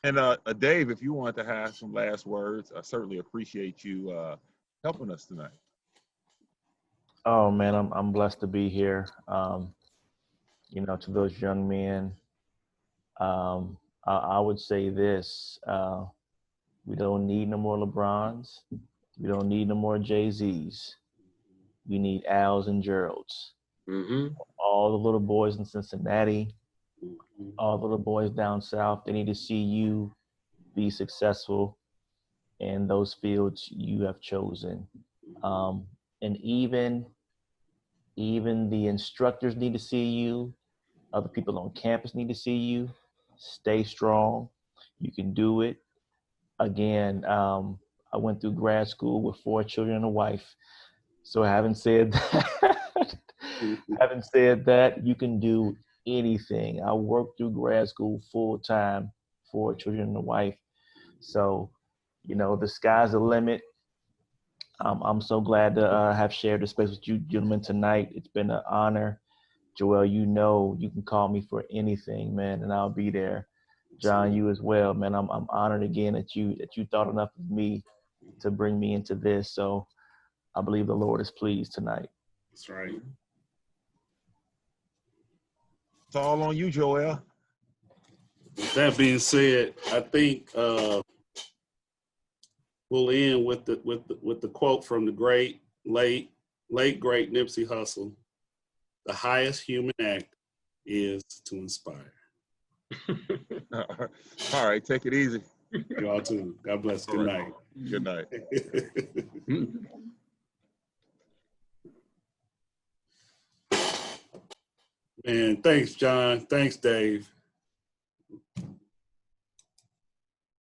Speaker 1: And Dave, if you want to have some last words, I certainly appreciate you helping us tonight.
Speaker 6: Oh man, I'm blessed to be here. You know, to those young men, I would say this: we don't need no more LeBrons. We don't need no more Jay-Z's. We need Al's and Gerald's. All the little boys in Cincinnati, all the little boys down south, they need to see you be successful in those fields you have chosen. And even the instructors need to see you. Other people on campus need to see you. Stay strong. You can do it. Again, I went through grad school with 4 children and a wife. So having said that, you can do anything. I worked through grad school full time, 4 children and a wife. So, you know, the sky's the limit. I'm so glad to have shared the space with you gentlemen tonight. It's been an honor. Joel, you know, you can call me for anything, man, and I'll be there. John, you as well, man. I'm honored again that you thought enough of me to bring me into this. So I believe the Lord is pleased tonight.
Speaker 4: That's right.
Speaker 1: It's all on you, Joel.
Speaker 4: With that being said, I think we'll end with the quote from the late great Nipsey Hussle. The highest human act is to inspire.
Speaker 1: All right, take it easy.
Speaker 4: You all too. God bless. Good night.
Speaker 1: Good night.
Speaker 4: Man, thanks, John. Thanks, Dave.